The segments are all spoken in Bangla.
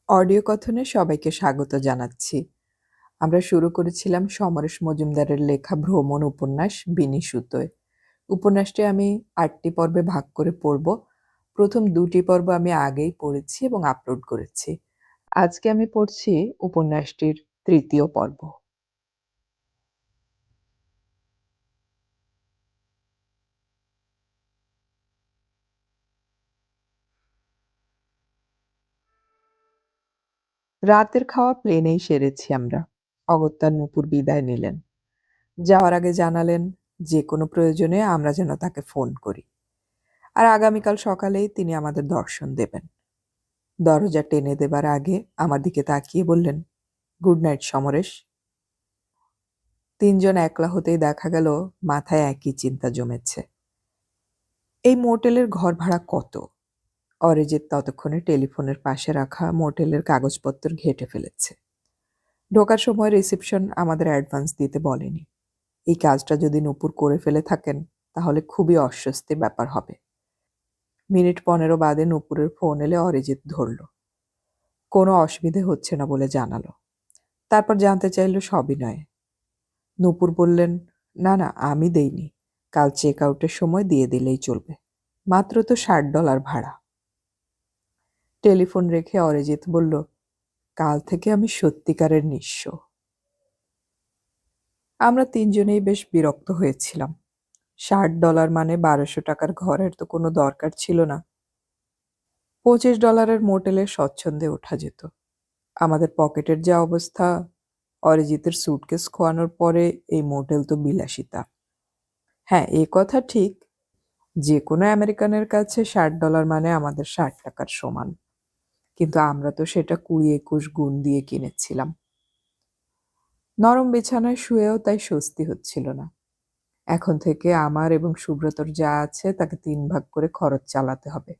অডিও কথনে সবাইকে স্বাগত জানাচ্ছি। আমরা শুরু করেছিলাম সমরেশ মজুমদারের লেখা ভ্রমণ উপন্যাস বিনিশুতোয়। উপন্যাসটি আমি ৮টি পর্বে ভাগ করে পড়ব। প্রথম ২টি পর্ব আমি আগেই পড়েছি এবং আপলোড করেছি। আজকে আমি পড়ছি উপন্যাসটির ৩য় পর্ব। রাতের খাওয়া প্লেনেই সেরেছি আমরা। অগত্যা নূপুর বিদায় নিলেন। যাওয়ার আগে জানালেন যে কোনো প্রয়োজনে আমরা যেন তাকে ফোন করি। আর আগামীকাল সকালেই তিনি আমাদের দর্শন দেবেন। দরজা টেনে দেবার আগে আমার দিকে তাকিয়ে বললেন, গুড নাইট সমরেশ। তিনজন একলা হতেই দেখা গেল মাথায় একই চিন্তা জমেছে। এই মোটেলের ঘর ভাড়া কত? অরিজিৎ ততক্ষণে টেলিফোনের পাশে রাখা মোটেলের কাগজপত্র ঘেঁটে ফেলেছে। ঢোকার সময় রিসেপশন আমাদের অ্যাডভান্স দিতে বলেনি। এই কাজটা যদি নূপুর করে ফেলে থাকেন তাহলে খুবই অস্বস্তি ব্যাপার হবে। মিনিট ১৫ বাদে নূপুরের ফোন এলে অরিজিৎ ধরল। কোনো অসুবিধে হচ্ছে না বলে জানালো। তারপর জানতে চাইল সবিনয়ে। নূপুর বললেন, না না, আমি দেইনি। কাল চেক আউটের সময় দিয়ে দিলেই চলবে। মাত্র তো $৬০ ভাড়া। টেলিফোন রেখে অরিজিৎ বলল, কাল থেকে আমি সত্যিকারের নিঃস্ব। আমরা তিনজনেই বেশ বিরক্ত হয়েছিলাম। $৬০ মানে ১২০০ টাকার ঘরের তো কোনো দরকার ছিল না। $২৫ মোটেলে স্বচ্ছন্দে ওঠা যেত। আমাদের পকেটের যা অবস্থা, অরিজিতের সুটকেস খোয়ানোর পরে এই মোটেল তো বিলাসিতা। হ্যাঁ, এ কথা ঠিক, যে কোনো আমেরিকানের কাছে $৬০ মানে আমাদের ৬০ টাকার সমান। কিন্তু আমরা তো সেটা ২০-২১ গুণ দিয়ে কিনেছিলাম। নরম বিছানায় শুয়েও তাই স্বস্তি হচ্ছিল না। এখন থেকে আমার এবং সুব্রতর যা আছে তাকে ৩ ভাগ করে খরচ চালাতে হবে।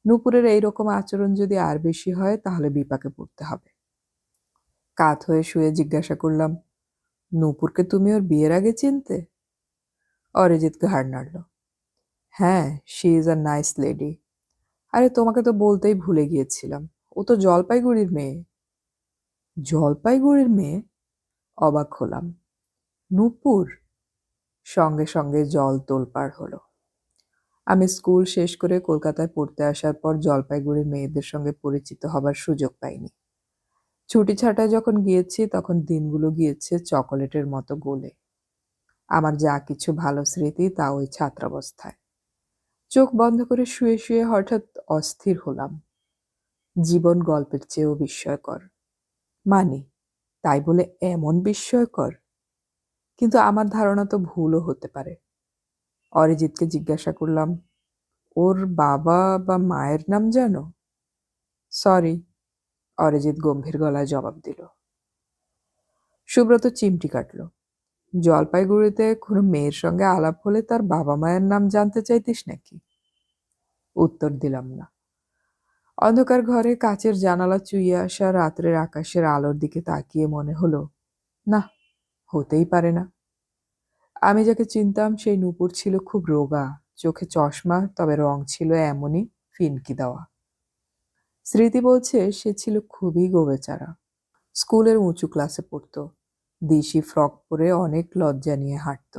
নূপুরের এইরকম আচরণ যদি আর বেশি হয় তাহলে বিপাকে পড়তে হবে। কাত হয়ে শুয়ে জিজ্ঞাসা করলাম, নূপুরকে তুমি ওর বিয়ের আগে চিনতে? অরিজিৎ ঘাড় নাড়ল। হ্যাঁ, she is a nice lady. আরে তোমাকে তো বলতেই ভুলে গিয়েছিলাম, ও তো জলপাইগুড়ির মেয়ে। জলপাইগুড়ির মেয়ে? অবাক হলাম। নূপুর? সঙ্গে সঙ্গে জল তোলপাড় হলো। আমি স্কুল শেষ করে কলকাতায় পড়তে আসার পর জলপাইগুড়ির মেয়েদের সঙ্গে পরিচিত হবার সুযোগ পাইনি। ছুটি ছাটায় যখন গিয়েছি তখন দিনগুলো গিয়েছে চকোলেটের মতো গলে। আমার যা কিছু ভালো স্মৃতি তা ওই ছাত্রাবস্থায়। চোখ বন্ধ করে শুয়ে শুয়ে হঠাৎ অস্থির হলাম। জীবন গল্পের চেয়েও বিস্ময়কর। মানি, তাই বলে এমন বিস্ময়কর? কিন্তু আমার ধারণা তো ভুলও হতে পারে। অরিজিৎকে জিজ্ঞাসা করলাম, ওর বাবা বা মায়ের নাম জানো? সরি, অরিজিৎ গম্ভীর গলায় জবাব দিল। সুব্রত চিমটি কাটল। জলপাইগুড়িতে কোনো মেয়ের সঙ্গে আলাপ হলে তার বাবা মায়ের নাম জানতে চাইতিস নাকি? উত্তর দিলাম না। অন্ধকার ঘরে কাচের জানালা চুইয়ে আসা রাত্রের আকাশের আলোর দিকে তাকিয়ে মনে হলো, না, হতেই পারে না। আমি যাকে চিনতাম সেই নূপুর ছিল খুব রোগা, চোখে চশমা, তবে রং ছিল এমনই ফিনকি দেওয়া। স্মৃতি বলছে সে ছিল খুবই গোবেচারা। স্কুলের উঁচু ক্লাসে পড়তো, দেশি ফ্রক পরে অনেক লজ্জা নিয়ে হাঁটত।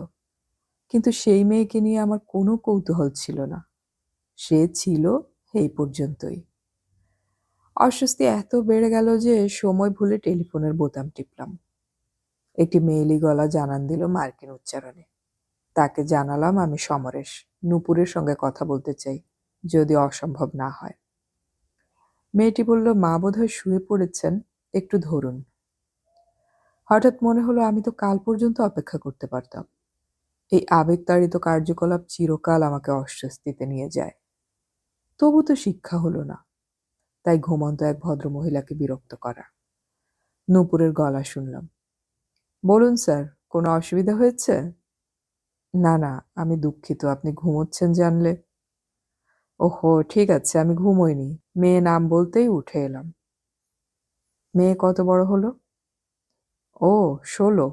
কিন্তু সেই মেয়েকে নিয়ে আমার কোনো কৌতূহল ছিল না। সে ছিল এই পর্যন্তই। অস্বস্তি এত বেড়ে গেল যে সময় ভুলে টেলিফোনের বোতাম টিপলাম। একটি মেয়েলি গলা জানান দিল মার্কিন উচ্চারণে। তাকে জানালাম আমি সমরেশ, নূপুরের সঙ্গে কথা বলতে চাই, যদি অসম্ভব না হয়। মেয়েটি বলল, মা বোধহয় শুয়ে পড়েছেন, একটু ধরুন। হঠাৎ মনে হলো আমি তো কাল পর্যন্ত অপেক্ষা করতে পারতাম। এই আবেগতাড়িত কার্যকলাপ চিরকাল আমাকে অস্বস্তিতে নিয়ে যায়। তবু তো শিক্ষা হলো না, তাই ঘুমন্ত এক ভদ্রমহিলাকে বিরক্ত করা। নূপুরের গলা শুনলাম। বলুন স্যার, কোনো অসুবিধা হয়েছে? না না, আমি দুঃখিত, আপনি ঘুমোচ্ছেন জানলে। ওহো, ঠিক আছে, আমি ঘুমোইনি। মেয়ে নাম বলতেই উঠে এলাম। মেয়ে কত বড় হলো? ও, 16।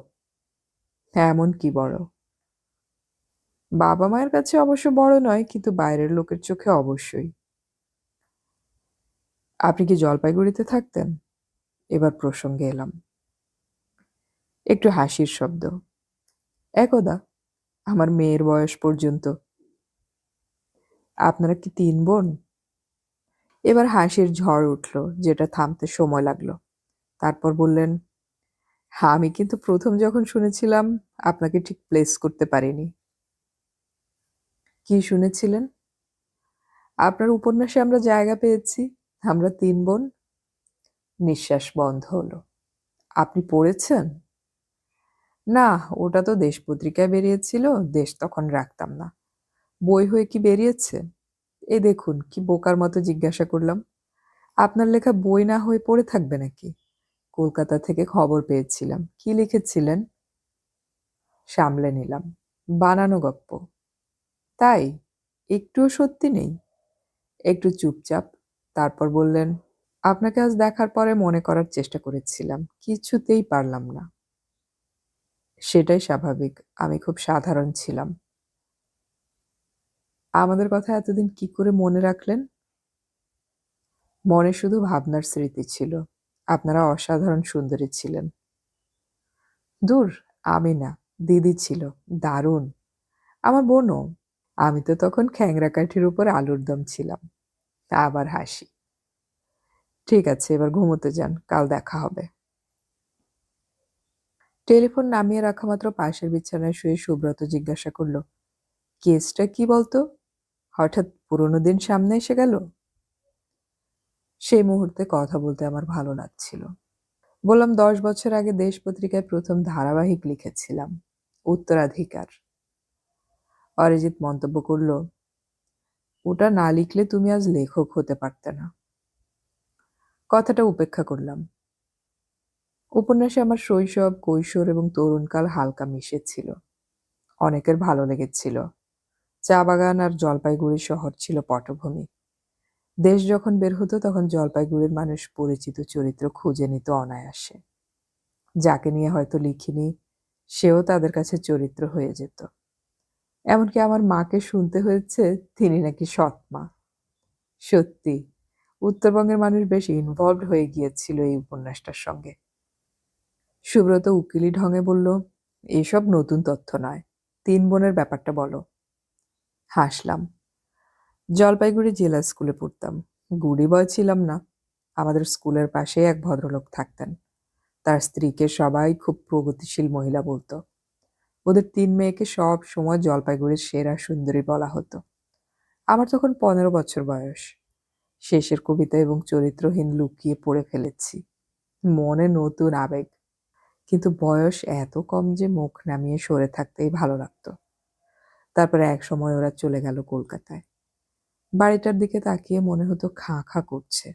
এমন কি বড়? বাবা মায়ের কাছে অবশ্য বড় নয়, কিন্তু বাইরের লোকের চোখে অবশ্যই। আপনি কি জলপাইগুড়িতে থাকতেন? এবার প্রসঙ্গে এলাম। একটু হাসির শব্দ। একদা আমার মেয়ের বয়স পর্যন্ত। আপনারা কি ৩ বোন? এবার হাসির ঝড় উঠল, যেটা থামতে সময় লাগলো। তারপর বললেন, হ্যাঁ, আমি কিন্তু প্রথম যখন শুনেছিলাম আপনাকে ঠিক প্লেস করতে পারিনি। কি শুনেছিলেন? আপনার উপন্যাসে আমরা জায়গা পেয়েছি, আমরা ৩ বোন। নিঃশ্বাস বন্ধ হলো। আপনি পড়েছেন? না, ওটা তো দেশ পত্রিকায় বেরিয়েছিল, দেশ তখন রাখতাম না। বই হয়ে কি বেরিয়েছে? এই দেখুন, কি বোকার মতো জিজ্ঞাসা করলাম। আপনার লেখা বই না হয়ে পড়ে থাকবে নাকি? কলকাতা থেকে খবর পেয়েছিলাম। কি লিখেছিলেন? সামলে নিলাম। বানানো গপ্প। তাই? একটুও সত্যি নেই? একটু চুপচাপ। তারপর বললেন, আপনাকে আজ দেখার পরে মনে করার চেষ্টা করেছিলাম, কিছুতেই পারলাম না। সেটাই স্বাভাবিক, আমি খুব সাধারণ ছিলাম। আমাদের কথা এতদিন কি করে মনে রাখলেন? মনে শুধু ভাবনার স্মৃতি ছিল। আপনারা অসাধারণ সুন্দরী ছিলেন। দূর, আমি না, দিদি ছিল, দারুণ। আমার বোনও। আমি তো তখন খ্যাংরা কাঠির উপর আলুর দম ছিলাম। আবার হাসি। ঠিক আছে, এবার ঘুমোতে যান, কাল দেখা হবে। টেলিফোন নামিয়ে রাখা মাত্র পাশের বিছানায় শুয়ে সুব্রত জিজ্ঞাসা করল, কেসটা কি বলতো? হঠাৎ পুরোনো দিন সামনে এসে গেল। সেই মুহূর্তে কথা বলতে আমার ভালো লাগছিল। বললাম, 10 বছর আগে দেশ পত্রিকায় প্রথম ধারাবাহিক লিখেছিলাম, উত্তরাধিকার। অরিজিৎ মন্তব্য করল, ওটা না লিখলে তুমি আজ লেখক হতে পারতে না। কথাটা উপেক্ষা করলাম। উপন্যাসে আমার শৈশব, কৈশোর এবং তরুণকাল হালকা মিশেছিল। অনেকের ভালো লেগেছিল। চা বাগান আর জলপাইগুড়ি শহর ছিল পটভূমি। দেশ যখন বের হতো তখন জলপাইগুড়ির মানুষ পরিচিত চরিত্র খুঁজে নিত অনায়াসে। যাকে নিয়ে হয়তো লিখিনি, সেও তাদের কাছে চরিত্র হয়ে যেত। এমনকি আমার মাকে শুনতে হয়েছে তিনি নাকি সৎ মা। সত্যি, উত্তরবঙ্গের মানুষ বেশ ইনভলভড হয়ে গিয়েছিল এই উপন্যাসটার সঙ্গে। সুব্রত উকিলি ঢঙে বলল, এসব নতুন তথ্য নয়, ৩ বোনের ব্যাপারটা বলো। হাসলাম। জলপাইগুড়ি জেলা স্কুলে পড়তাম। গুডি বয় ছিলাম না। আমাদের স্কুলের পাশেই এক ভদ্রলোক থাকতেন। তার স্ত্রীকে সবাই খুব প্রগতিশীল মহিলা বলতো। ওদের ৩ মেয়েকে সব সময় জলপাইগুড়ির সেরা সুন্দরী বলা হতো। আমার তখন ১৫ বছর বয়স। শেষের কবিতা এবং চরিত্রহীন লুকিয়ে পড়ে ফেলেছি। মনে নতুন আবেগ। কিন্তু বয়স এত কম যে মুখ নামিয়ে সরে থাকতেই ভালো লাগতো। তারপরে একসময় ওরা চলে গেল কলকাতায়। বাড়িটার দিকে তাকিয়ে মনে হতো খাঁ খাঁ করছে।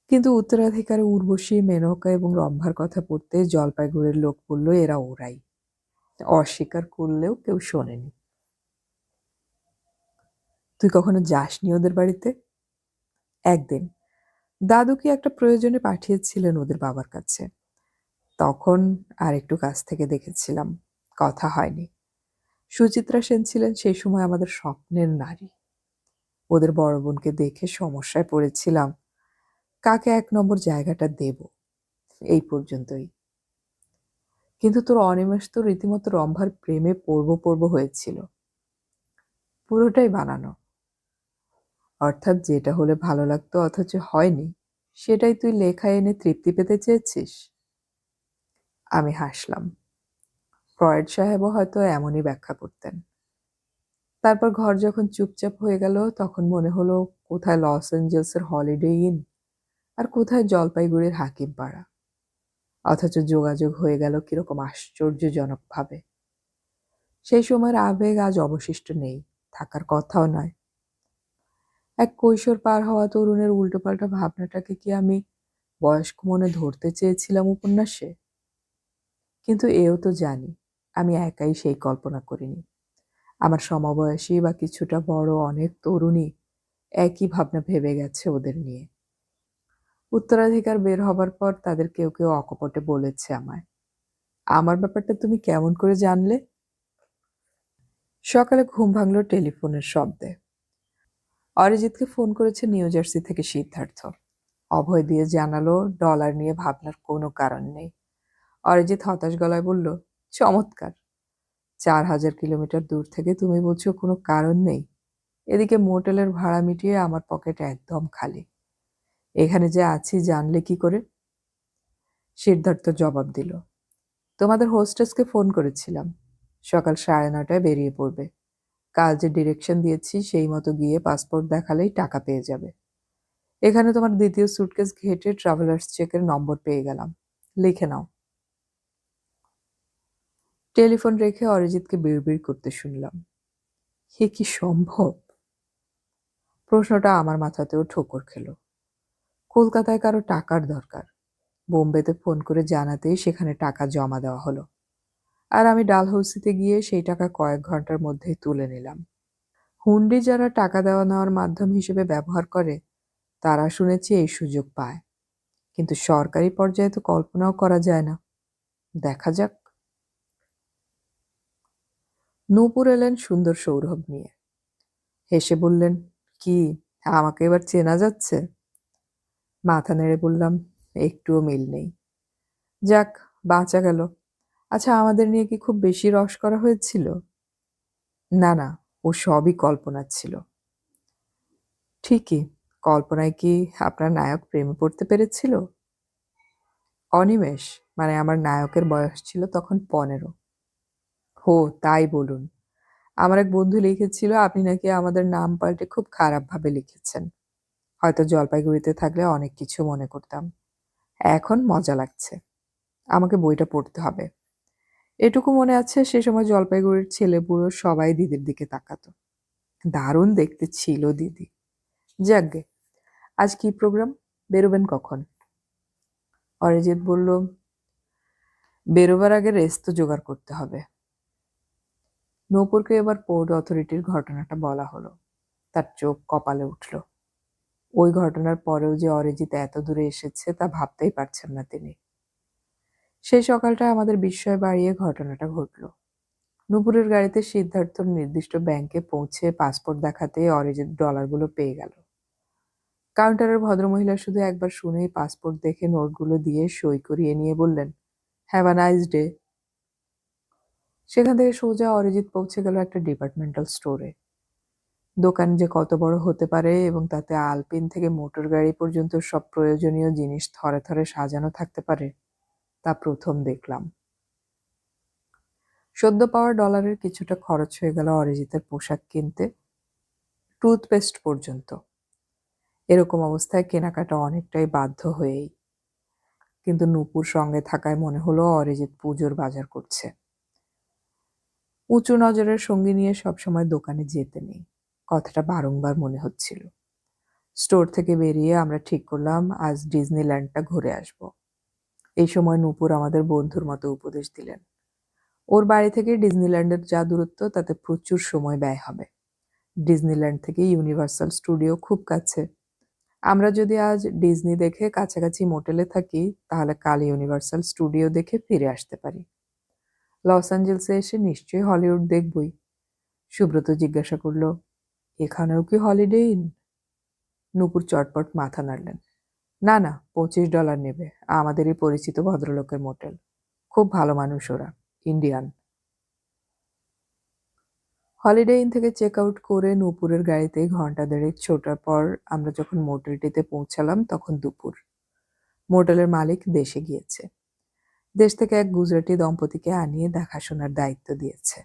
কিন্তু উত্তরাধিকারে উর্বশী, মেনকা এবং রম্ভার কথা পড়তে জলপাইগুড়ির লোক বলল এরা ওরাই। অস্বীকার করলেও কেউ শোনেনি। তুই কখনো যাসনি ওদের বাড়িতে? একদিন দাদু কি একটা প্রয়োজনে পাঠিয়েছিলেন ওদের বাবার কাছে। তখন আর একটু কাছ থেকে দেখেছিলাম, কথা হয়নি। সুচিত্রা সেন ছিলেন সেই সময় আমাদের স্বপ্নের নারী। ওদের বড় বোনকে দেখে সমস্যায় পড়েছিলাম, কাকে ১ নম্বর জায়গাটা দেব। এই পর্যন্তই। কিন্তু তোর অনিমেষ তো রীতিমতো রম্ভার প্রেমে পড়ব হয়েছিল। পুরোটাই বানানো। অর্থাৎ যেটা হলে ভালো লাগতো অথচ হয়নি, সেটাই তুই লেখায় এনে তৃপ্তি পেতে চেয়েছিস। আমি হাসলাম। ফ্রয়েড সাহেবও হয়তো এমনই ব্যাখ্যা করতেন। তারপর ঘর যখন চুপচাপ হয়ে গেল তখন মনে হলো, কোথায় লস এঞ্জেলসের হলিডে ইন আর কোথায় জলপাইগুড়ির হাকিমপাড়া। অথচ যোগাযোগ হয়ে গেল কিরকম আশ্চর্যজনকভাবে। সেই সময়ের আবেগ আজ অবশিষ্ট নেই, থাকার কথাও নয়। এক কৈশোর পার হওয়া তরুণের উল্টোপাল্টা ভাবনাটাকে কি আমি বয়স্ক মনে ধরতে চেয়েছিলাম উপন্যাসে? কিন্তু এও তো জানি, আমি একাই সেই কল্পনা করিনি। আমার সমবয়সী বা কিছুটা বড় অনেক তরুণী একই ভাবনা ভেবে গেছে ওদের নিয়ে। উত্তরাধিকার বের হবার পর তাদের কেউ কেউ অকপটে বলেছে আমায়, আমার ব্যাপারটা তুমি কেমন করে জানলে? সকালে ঘুম ভাঙল টেলিফোনের শব্দে। অরিজিৎকে ফোন করেছে নিউ জার্সি থেকে সিদ্ধার্থ। অভয় দিয়ে জানালো ডলার নিয়ে ভাবনার কোনো কারণ নেই। অরিজিৎ হতাশ গলায় বলল, চমৎকার। 4,000 কিলোমিটার দূর থেকে তুমি বলছো কোনো কারণ নেই? এদিকে মোটেলের ভাড়া মিটিয়ে আমার পকেট একদম খালি। এখানে যে আছি জানলে কি করে? সিদ্ধার্থ জবাব দিল, তোমাদের হোস্টেসকে ফোন করেছিলাম, সকাল 9:30টায় বেরিয়ে পড়বে। কাল যে ডিরেকশন দিয়েছি সেই মতো গিয়ে পাসপোর্ট দেখালেই টাকা পেয়ে যাবে। এখানে তোমার দ্বিতীয় সুটকেস ঘেটে ট্রাভেলার্স চেকের নম্বর পেয়ে গেলাম, লিখে নাও। টেলিফোন রেখে অরিজিৎকে বিড়বিড় করতে শুনলাম, হে কি সম্ভব? প্রশ্নটা আমার মাথাতেও ঠোকর খেলো। কলকাতায় কারো টাকার দরকার, বোম্বেতে ফোন করে জানাতেই সেখানে টাকা জমা দেওয়া হলো, আর আমি ডালহৌসিতে গিয়ে সেই টাকা কয়েক ঘন্টার মধ্যেই তুলে নিলাম। হুন্ডি যারা টাকা দেওয়া নেওয়ার মাধ্যম হিসেবে ব্যবহার করে তারা শুনেছি এই সুযোগ পায়, কিন্তু সরকারি পর্যায়ে তো কল্পনাও করা যায় না। দেখা যাক। নূপুর এলেন সুন্দর সৌরভ নিয়ে। হেসে বললেন, কি আমাকে এবার চেনা যাচ্ছে? মাথা নেড়ে বললাম, একটুও মিল নেই। যাক, বাঁচা গেল। আচ্ছা, আমাদের নিয়ে কি খুব বেশি রস করা হয়েছিল? না না, ও সবই কল্পনা ছিল। ঠিকই, কল্পনায় কি আপনার নায়ক প্রেমে পড়তে পেরেছিল? অনিমেষ, মানে আমার নায়কের বয়স ছিল তখন 15। হো, তাই বলুন। আমার এক বন্ধু লিখেছিল আপনি নাকি আমাদের নাম পাল্টে খুব খারাপভাবে লিখেছেন। হয়তো জলপাইগুড়িতে থাকলে অনেক কিছু মনে করতাম। এখন মজা লাগছে। আমাকে বইটা পড়তে হবে। এটুকু মনে আছে সে সময় জলপাইগুড়ির ছেলেপুরো সবাই দিদির দিকে তাকাতো। দারুণ দেখতে ছিল দিদি। যাকগে, আজ কি প্রোগ্রাম? বেরোবেন কখন? অরিজিৎ বলল, বেরোবার আগে রেস্ট তো জোগাড় করতে হবে। নূপুরকে এবার পোর্ট অথরিটির ঘটনাটা বলা হলো। তার চোখ কপালে উঠল। ওই ঘটনার পরেও যে অরিজিৎ এত দূরে এসেছে তা ভাবতেই পারছেন না তিনি। সেই সকালটা আমাদের বিস্ময় বাড়িয়ে ঘটনাটা ঘটল। নূপুরের গাড়িতে সিদ্ধার্থর নির্দিষ্ট ব্যাংকে পৌঁছে পাসপোর্ট দেখাতে অরিজিৎ ডলারগুলো পেয়ে গেল। কাউন্টারের ভদ্রমহিলা শুধু একবার শুনেই পাসপোর্ট দেখে নোটগুলো দিয়ে সই করিয়ে নিয়ে বললেন, হ্যাভ আ নাইস ডে। সেখান থেকে সোজা অরিজিৎ পৌঁছে গেল একটা ডিপার্টমেন্টাল স্টোরে। দোকান যে কত বড় হতে পারে এবং তাতে আলপিন থেকে মোটর গাড়ি পর্যন্ত সব প্রয়োজনীয় জিনিস থরে থরে সাজানো থাকতে পারে তা প্রথম দেখলাম। সদ্য পাওয়া ডলারের কিছুটা খরচ হয়ে গেল অরিজিতের পোশাক কিনতে, টুথপেস্ট পর্যন্ত। এরকম অবস্থায় কেনাকাটা অনেকটাই বাধ্য হয়েই। কিন্তু নূপুর সঙ্গে থাকায় মনে হলো অরিজিৎ পুজোর বাজার করছে। উঁচু নজরের সঙ্গী নিয়ে সবসময় দোকানে যেতে নেই, কথাটা বারংবার মনে হচ্ছিল। স্টোর থেকে বেরিয়ে আমরা ঠিক করলাম আজ ডিজনিল্যান্ডটা ঘুরে আসব। এই সময় নূপুর আমাদের বন্ধুর মতো উপদেশ দিলেন, ওর বাড়ি থেকে ডিজনিল্যান্ডের যা দূরত্ব তাতে প্রচুর সময় ব্যয় হবে। ডিজনিল্যান্ড থেকে ইউনিভার্সাল স্টুডিও খুব কাছে। আমরা যদি আজ ডিজনি দেখে কাছাকাছি মোটেলে থাকি তাহলে কাল ইউনিভার্সাল স্টুডিও দেখে ফিরে আসতে পারি। লস অ্যাঞ্জেলসে এসে নিশ্চয়ই হলিউড দেখবই। সুব্রত জিজ্ঞাসা করল, এখানেও কি হলিডে ইন? নূপুর চটপট মাথা নাড়লেন, না না, $25 নেবে, আমাদেরই পরিচিত ভদ্রলোকের মোটেল। খুব ভালো মানুষ ওরা, ইন্ডিয়ান। হলিডে ইন থেকে চেক আউট করে নূপুরের গাড়িতে ঘন্টা দেড়েক ছোটার পর আমরা যখন মোটেলটিতে পৌঁছালাম তখন দুপুর। মোটেলের মালিক দেশে গিয়েছে। দেশ থেকে এক গুজরাটি দম্পতিকে আনিয়ে দেখাশোনার দায়িত্ব দিয়েছে।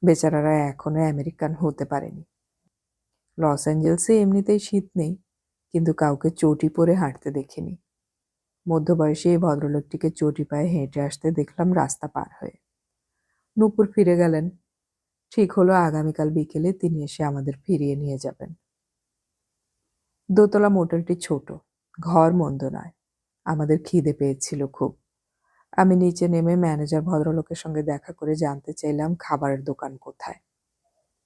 বেচারারা এখনো আমেরিকান হতে পারেনি। লস অ্যাঞ্জেলসে এমনিতেই শীত নেই, কিন্তু কাউকে চটি পরে হাঁটতে দেখিনি। মধ্যবয়সী এই ভদ্রলোকটিকে চটি পায়ে হেঁটে আসতে দেখলাম রাস্তা পার হয়ে। নূপুর ফিরে গেলেন। ঠিক হলো আগামীকাল বিকেলে তিনি এসে আমাদের ফিরিয়ে নিয়ে যাবেন। দোতলা মোটেলটি ছোট, ঘর মন্দ নয়। আমাদের খিদে পেয়েছিল খুব। আমি নিচে নেমে ম্যানেজার ভদ্রলোকের সঙ্গে দেখা করে জানতে চাইলাম খাবারের দোকান কোথায়।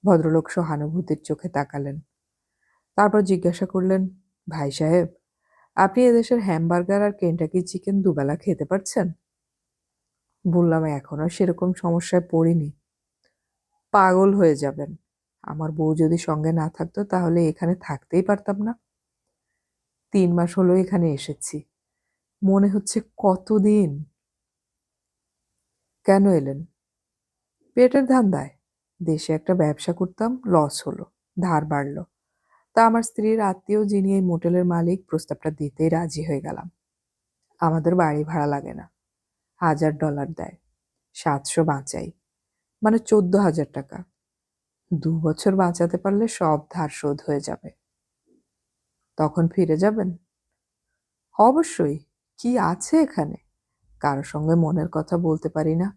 ভদ্রলোক সহানুভূতির চোখে তাকালেন। তারপর জিজ্ঞাসা করলেন, ভাই সাহেব, আপনি এদেশের হ্যামবার্গার আর কেন্টাকি চিকেন দুবেলা খেতে পারছেন? বললাম, এখনো সেরকম সমস্যায় পড়িনি। পাগল হয়ে যাবেন, আমার বউ যদি সঙ্গে না থাকতো তাহলে এখানে থাকতেই পারতাম না। 3 মাস হলো এখানে এসেছি। মনে হচ্ছে কতদিন। কেন এলেন? পেটের ধান্দায়। দেশে একটা ব্যবসা করতাম, লস হলো, ধার বাড়লো। তা আমার স্ত্রীর আত্মীয় যিনি এই মোটেলের মালিক প্রস্তাবটা দিতেই রাজি হয়ে গেলাম। আমাদের বাড়ি ভাড়া লাগে না, $1000 দেয়, 700 বাঁচাই, মানে 14,000 টাকা। 2 বছর বাঁচাতে পারলে সব ধার শোধ হয়ে যাবে। তখন ফিরে যাবেন? অবশ্যই। কি আছে এখানে? কারো সঙ্গে মনের কথা বলতে পারি না,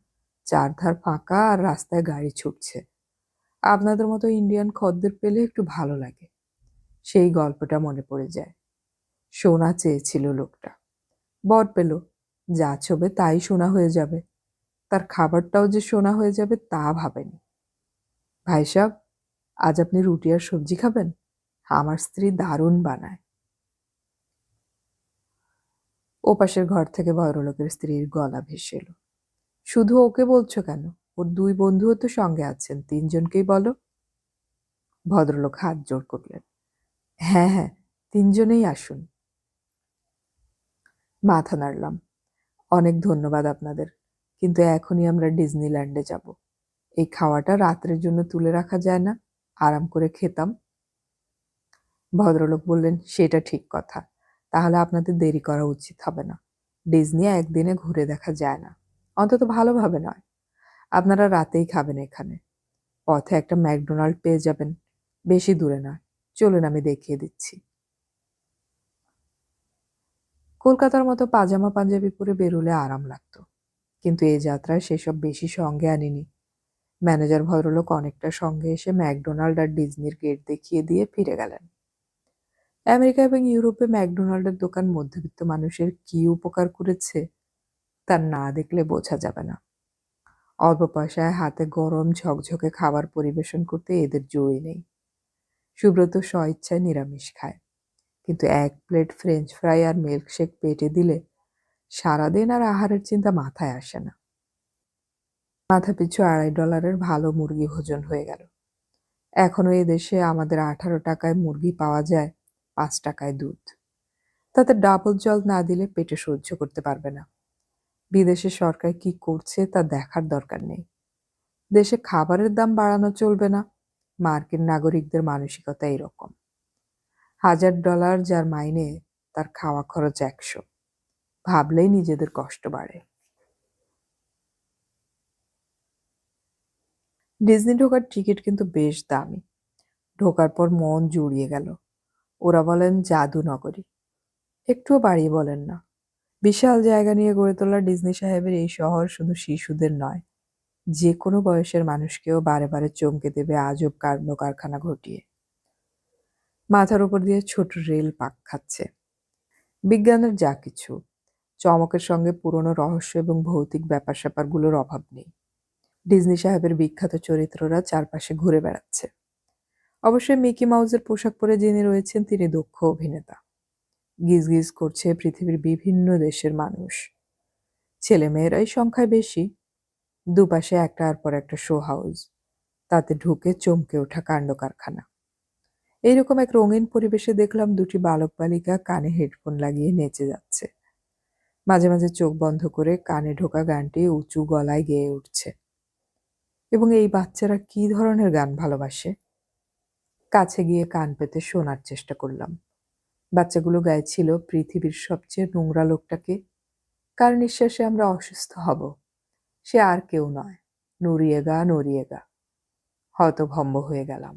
চারধার ফাঁকা আর রাস্তায় গাড়ি ছুটছে। আপনাদের মতো ইন্ডিয়ান খদ্দের পেলে একটু ভালো লাগে। সেই গল্পটা মনে পড়ে যায়। সোনা চেয়েছিল লোকটা, বর পেল। যা ছোবে তাই সোনা হয়ে যাবে, তার খাবারটাও যে সোনা হয়ে যাবে তা ভাবেনি। ভাই সাব, আজ আপনি রুটি আর সবজি খাবেন? আমার স্ত্রী দারুণ বানায়। ওপাশের ঘর থেকে ভদ্রলোকের স্ত্রীর গলা ভেসে এলো। শুধু ওকে বলছো কেন? ওর 2 বন্ধুও তো সঙ্গে আছেন, 3জনকেই বলো। ভদ্রলোক হাত জোড় করলেন। হ্যাঁ হ্যাঁ, 3জনেই আসুন। মাথা নাড়লাম। অনেক ধন্যবাদ আপনাদের, কিন্তু এখনই আমরা ডিজনিল্যান্ডে যাব। এই খাওয়াটা রাত্রের জন্য তুলে রাখা যায় না? আরাম করে খেতাম। ভদ্রলোক বললেন, সেটা ঠিক কথা। তাহলে আপনাদের দেরি করা উচিত হবে না। ডিজনি একদিনে ঘুরে দেখা যায় না, অন্তত ভালোভাবে নয়। আপনারা রাতেই খাবেন এখানে। পথে একটা ম্যাকডোনাল্ড পেয়ে যাবেন, বেশি দূরে নয়। চলুন, আমি দেখিয়ে দিচ্ছি। কলকাতার মতো পাজামা পাঞ্জাবি পরে বেরোলে আরাম লাগতো, কিন্তু এই যাত্রায় সেসব বেশি সঙ্গে আনিনি। ম্যানেজার ভদ্রলোক অনেকটা সঙ্গে এসে ম্যাকডোনাল্ড আর ডিজনির গেট দেখিয়ে দিয়ে ফিরে গেলেন। আমেরিকা এবং ইউরোপে ম্যাকডোনাল্ডের দোকান মধ্যবিত্ত মানুষের কি উপকার করেছে তা না দেখলে বোঝা যাবে না। অল্প পয়সায় হাতে গরম ঝকঝকে খাবার পরিবেশন করতে এদের জোরই নেই। সুব্রত স্বইচ্ছায় নিরামিষ খায়, কিন্তু 1 প্লেট ফ্রেঞ্চ ফ্রাই আর মিল্কশেক পেটে দিলে সারাদিন আর আহারের চিন্তা মাথায় আসে না। মাথাপিছু $2.5 ভালো মুরগি ভোজন হয়ে গেল। এখনো এদেশে আমাদের 18 টাকায় মুরগি পাওয়া যায়, 5 টাকায় দুধ। তাতে ডাবল জল না দিলে পেটে সহ্য করতে পারবে না। বিদেশে সরকার কি করছে তা দেখার দরকার নেই। দেশে খাবারের দাম বাড়ানো চলবে না। মার্কিন নাগরিকদের মানসিকতা এরকম। $1000 যার মাইনে, তার খাওয়া খরচ 100। ভাবলেই নিজেদের কষ্ট বাড়ে। ডিজনি ঢোকার টিকিট কিন্তু বেশ দামি। ঢোকার পর মন জুড়িয়ে গেল। ওরা বলেন জাদু নগরী, একটুও বাড়িয়ে বলেন না। বিশাল জায়গা নিয়ে গড়ে তোলা ডিজনি সাহেবের এই শহর শুধু শিশুদের নয়, যে কোনো বয়সের মানুষকেও বারে বারে চমকে দেবে আজব কাণ্ড কারখানা ঘটিয়ে। মাথার উপর দিয়ে ছোট রেল পাক খাচ্ছে। বিজ্ঞানের যা কিছু, চমকের সঙ্গে পুরনো রহস্য এবং ভৌতিক ব্যাপার স্যাপারগুলোর অভাব নেই। ডিজনি সাহেবের বিখ্যাত চরিত্ররা চারপাশে ঘুরে বেড়াচ্ছে। অবশ্যই মিকি মাউসের পোশাক পরে যিনি রয়েছেন তিনি দক্ষ অভিনেতা। গিজগিজ করছে পৃথিবীর বিভিন্ন দেশের মানুষ। ছেলেমেয়েরাই সংখ্যায় বেশি। দুপাশে একটার পর একটা শো হাউস, তাতে ঢুকে চমকে ওঠা কাণ্ড কারখানা। এইরকম এক রঙিন পরিবেশে দেখলাম 2টি বালক বালিকা কানে হেডফোন লাগিয়ে নেচে যাচ্ছে। মাঝে মাঝে চোখ বন্ধ করে কানে ঢোকা গানটি উঁচু গলায় গেয়ে উঠছে। এবং এই বাচ্চারা কি ধরনের গান ভালোবাসে? কাছে গিয়ে কান পেতে শোনার চেষ্টা করলাম। বাচ্চাগুলো গাইছিল পৃথিবীর সবচেয়ে নোংরা লোকটাকে, কার নিঃশ্বাসে আমরা অসুস্থ হব, সে আর কেউ নয়, নরিয়েগা নরিয়েগা। হতভম্ব হয়ে গেলাম।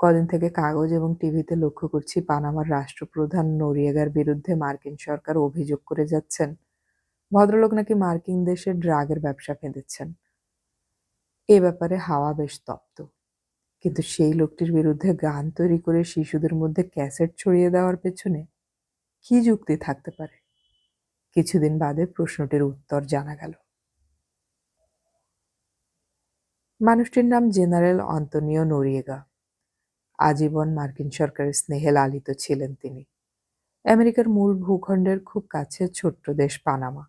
কদিন থেকে কাগজ এবং টিভিতে লক্ষ্য করছি পানামার রাষ্ট্রপ্রধান নরিয়েগার বিরুদ্ধে মার্কিন সরকার অভিযোগ করে যাচ্ছেন ভদ্রলোক নাকি মার্কিন দেশে ড্রাগের ব্যবসা ফেঁদেছেন। এ ব্যাপারে হাওয়া বেশ তপ্ত, কিন্তু সেই লোকটির বিরুদ্ধে গান তৈরি করে শিশুদের মধ্যে ক্যাসেট ছড়িয়ে দেওয়ার পেছনে কি যুক্তি থাকতে পারে? কিছুদিন বাদে প্রশ্নটির উত্তর জানা গেল। মানুষটির নাম জেনারেল আন্তোনিও নোরিয়েগা। আজীবন মার্কিন সরকারের স্নেহে লালিত ছিলেন তিনি। আমেরিকার মূল ভূখণ্ডের খুব কাছে ছোট্ট দেশ পানামা।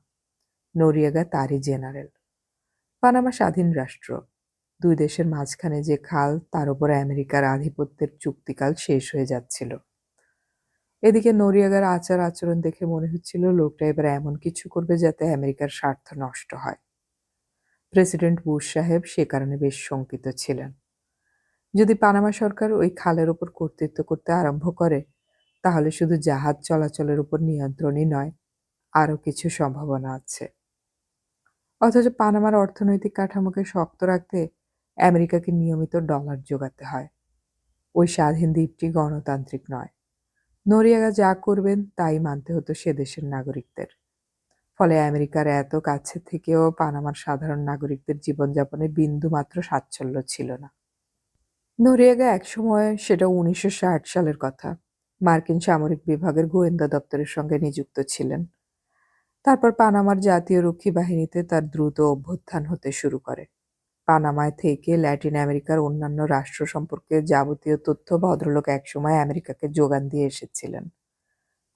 নোরিয়েগা তারই জেনারেল। পানামা স্বাধীন রাষ্ট্র। 2 দেশের মাঝখানে যে খাল, তার উপর আমেরিকার আধিপত্যের চুক্তিকাল শেষ হয়ে যাচ্ছিল। এদিকে নরিয়াগার আচার-আচরণ দেখে মনে হচ্ছিল লোকটা এবার এমন কিছু করবে যাতে আমেরিকার স্বার্থ নষ্ট হয়। প্রেসিডেন্ট বুশ সাহেব সে কারণে বেশ শঙ্কিত ছিলেন। যদি পানামা সরকার ওই খালের ওপর কর্তৃত্ব করতে আরম্ভ করে, তাহলে শুধু জাহাজ চলাচলের উপর নিয়ন্ত্রণই নয়, আরও কিছু সম্ভাবনা আছে। অথচ পানামার অর্থনৈতিক কাঠামোকে শক্ত রাখতে আমেরিকাকে নিয়মিত ডলার জোগাতে হয়। ওই স্বাধীন দ্বীপটি গণতান্ত্রিক নয়। নরিয়াগা যা করবেন তাই মানতে হতো সে দেশের নাগরিকদের। ফলে আমেরিকার এত কাছে থেকেও পানামার সাধারণ নাগরিকদের জীবনযাপনে বিন্দুমাত্র স্বাচ্ছল্য ছিল না। নরিয়াগা একসময়, সেটা 1960 সালের কথা, মার্কিন সামরিক বিভাগের গোয়েন্দা দপ্তরের সঙ্গে নিযুক্ত ছিলেন। তারপর পানামার জাতীয় রক্ষী বাহিনীতে তার দ্রুত অভ্যুত্থান হতে শুরু করে। পানামায় থেকে ল্যাটিন আমেরিকার অন্যান্য রাষ্ট্র সম্পর্কে যাবতীয় তথ্য ভদ্রলোক একসময় আমেরিকাকে যোগান দিয়ে এসেছিলেন।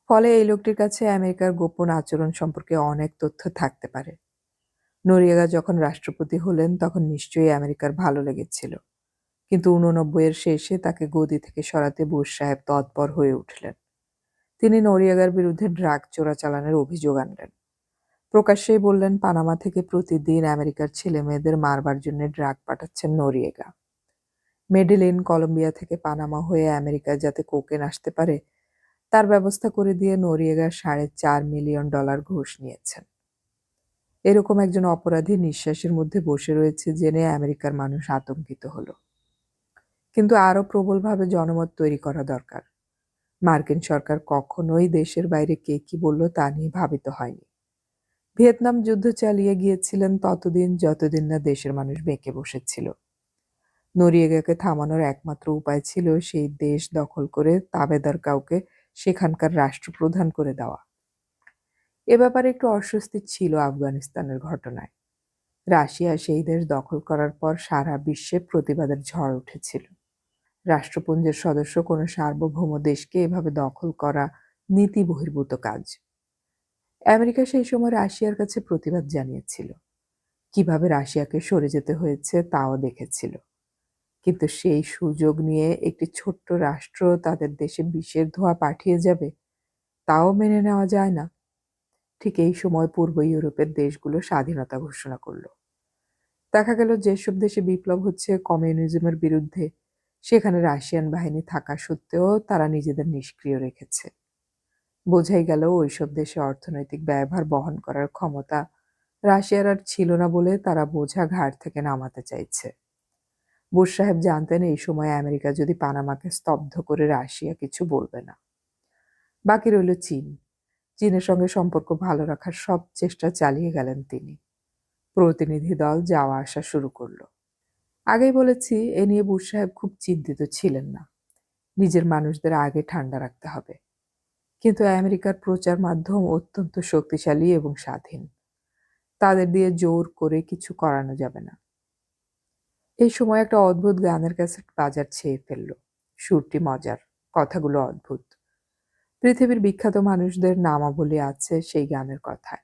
ফলে এই লোকটির কাছে আমেরিকার গোপন আচরণ সম্পর্কে অনেক তথ্য থাকতে পারে। নরিয়াগা যখন রাষ্ট্রপতি হলেন তখন নিশ্চয়ই আমেরিকার ভালো লেগেছিল, কিন্তু 89-এর শেষে তাকে গদি থেকে সরাতে বুশ সাহেব তৎপর হয়ে উঠলেন। তিনি নরিয়াগার বিরুদ্ধে ড্রাগ চোরাচালানের অভিযোগ আনলেন। প্রকাশ্যেই বললেন পানামা থেকে প্রতিদিন আমেরিকার ছেলেমেয়েদের মারবার জন্য ড্রাগ পাঠাচ্ছেন নরিয়াগা। মেডেলিন কলম্বিয়া থেকে পানামা হয়ে আমেরিকায় যাতে কোকেন আসতে পারে তার ব্যবস্থা করে দিয়ে নরিয়াগা $4.5 মিলিয়ন ঘুষ নিয়েছেন। এরকম একজন অপরাধী নিঃশ্বাসের মধ্যে বসে রয়েছে জেনে আমেরিকার মানুষ আতঙ্কিত হলো। কিন্তু আরও প্রবলভাবে জনমত তৈরি করা দরকার। মার্কিন সরকার কখনোই দেশের বাইরে কে কি বলল তা নিয়ে ভাবিত হয়নি। ভিয়েতনাম যুদ্ধ চালিয়ে গিয়েছিলেন ততদিন যতদিন না দেশের মানুষ বেঁকে বসেছিল। নরিয়াগাকে থামানোর একমাত্র উপায় ছিল সেই দেশ দখল করে তাবেদার কাউকে সেখানকার রাষ্ট্রপ্রধান করে দেওয়া। এ ব্যাপারে একটু অস্বস্তি ছিল আফগানিস্তানের ঘটনায়। রাশিয়া সেই দেশ দখল করার পর সারা বিশ্বে প্রতিবাদের ঝড় উঠেছিল। রাষ্ট্রপুঞ্জের সদস্য কোনো সার্বভৌম দেশকে এভাবে দখল করা নীতি বহির্ভূত কাজ। আমেরিকা সেই সময় রাশিয়ার কাছে প্রতিবাদ জানিয়েছিল। কিভাবে রাশিয়াকে সরে যেতে হয়েছে তাও দেখেছিল। কিন্তু সেই সুযোগ নিয়ে একটি ছোট্ট রাষ্ট্র তাদের দেশে বিষের ধোঁয়া পাঠিয়ে যাবে, তাও মেনে নেওয়া যায় না। ঠিক এই সময় পূর্ব ইউরোপের দেশগুলো স্বাধীনতা ঘোষণা করল। দেখা গেল যেসব দেশে বিপ্লব হচ্ছে কমিউনিজমের বিরুদ্ধে, সেখানে রাশিয়ান বাহিনী থাকা সত্ত্বেও তারা নিজেদের নিষ্ক্রিয় রেখেছে। বোঝাই গেল ওইসব দেশে অর্থনৈতিক ব্যয়ভার বহন করার ক্ষমতা রাশিয়ার আর ছিল না বলে তারা বোঝা ঘাড় থেকে নামাতে চাইছে। বুশ সাহেব জানতেন এই সময় আমেরিকা যদি পানামাকে স্তব্ধ করে রাশিয়া কিছু বলবে না। বাকি রইল চীন। চীনের সঙ্গে সম্পর্ক ভালো রাখার সব চেষ্টা চালিয়ে গেলেন তিনি। প্রতিনিধি দল যাওয়া আসা শুরু করল। আগেই বলেছি, এ নিয়ে বুশ সাহেব খুব চিন্তিত ছিলেন না। নিজের মানুষদের আগে ঠান্ডা রাখতে হবে। কিন্তু আমেরিকার প্রচার মাধ্যম অত্যন্ত শক্তিশালী এবং স্বাধীন। তাদের দিয়ে জোর করে কিছু করানো যাবে না। এই সময় একটা অদ্ভুত গানের ক্যাসেট বাজার ছেয়ে ফেলল। সুরটি মজার, কথাগুলো অদ্ভুত। পৃথিবীর বিখ্যাত মানুষদের নামাবলী আছে সেই গানের কথায়।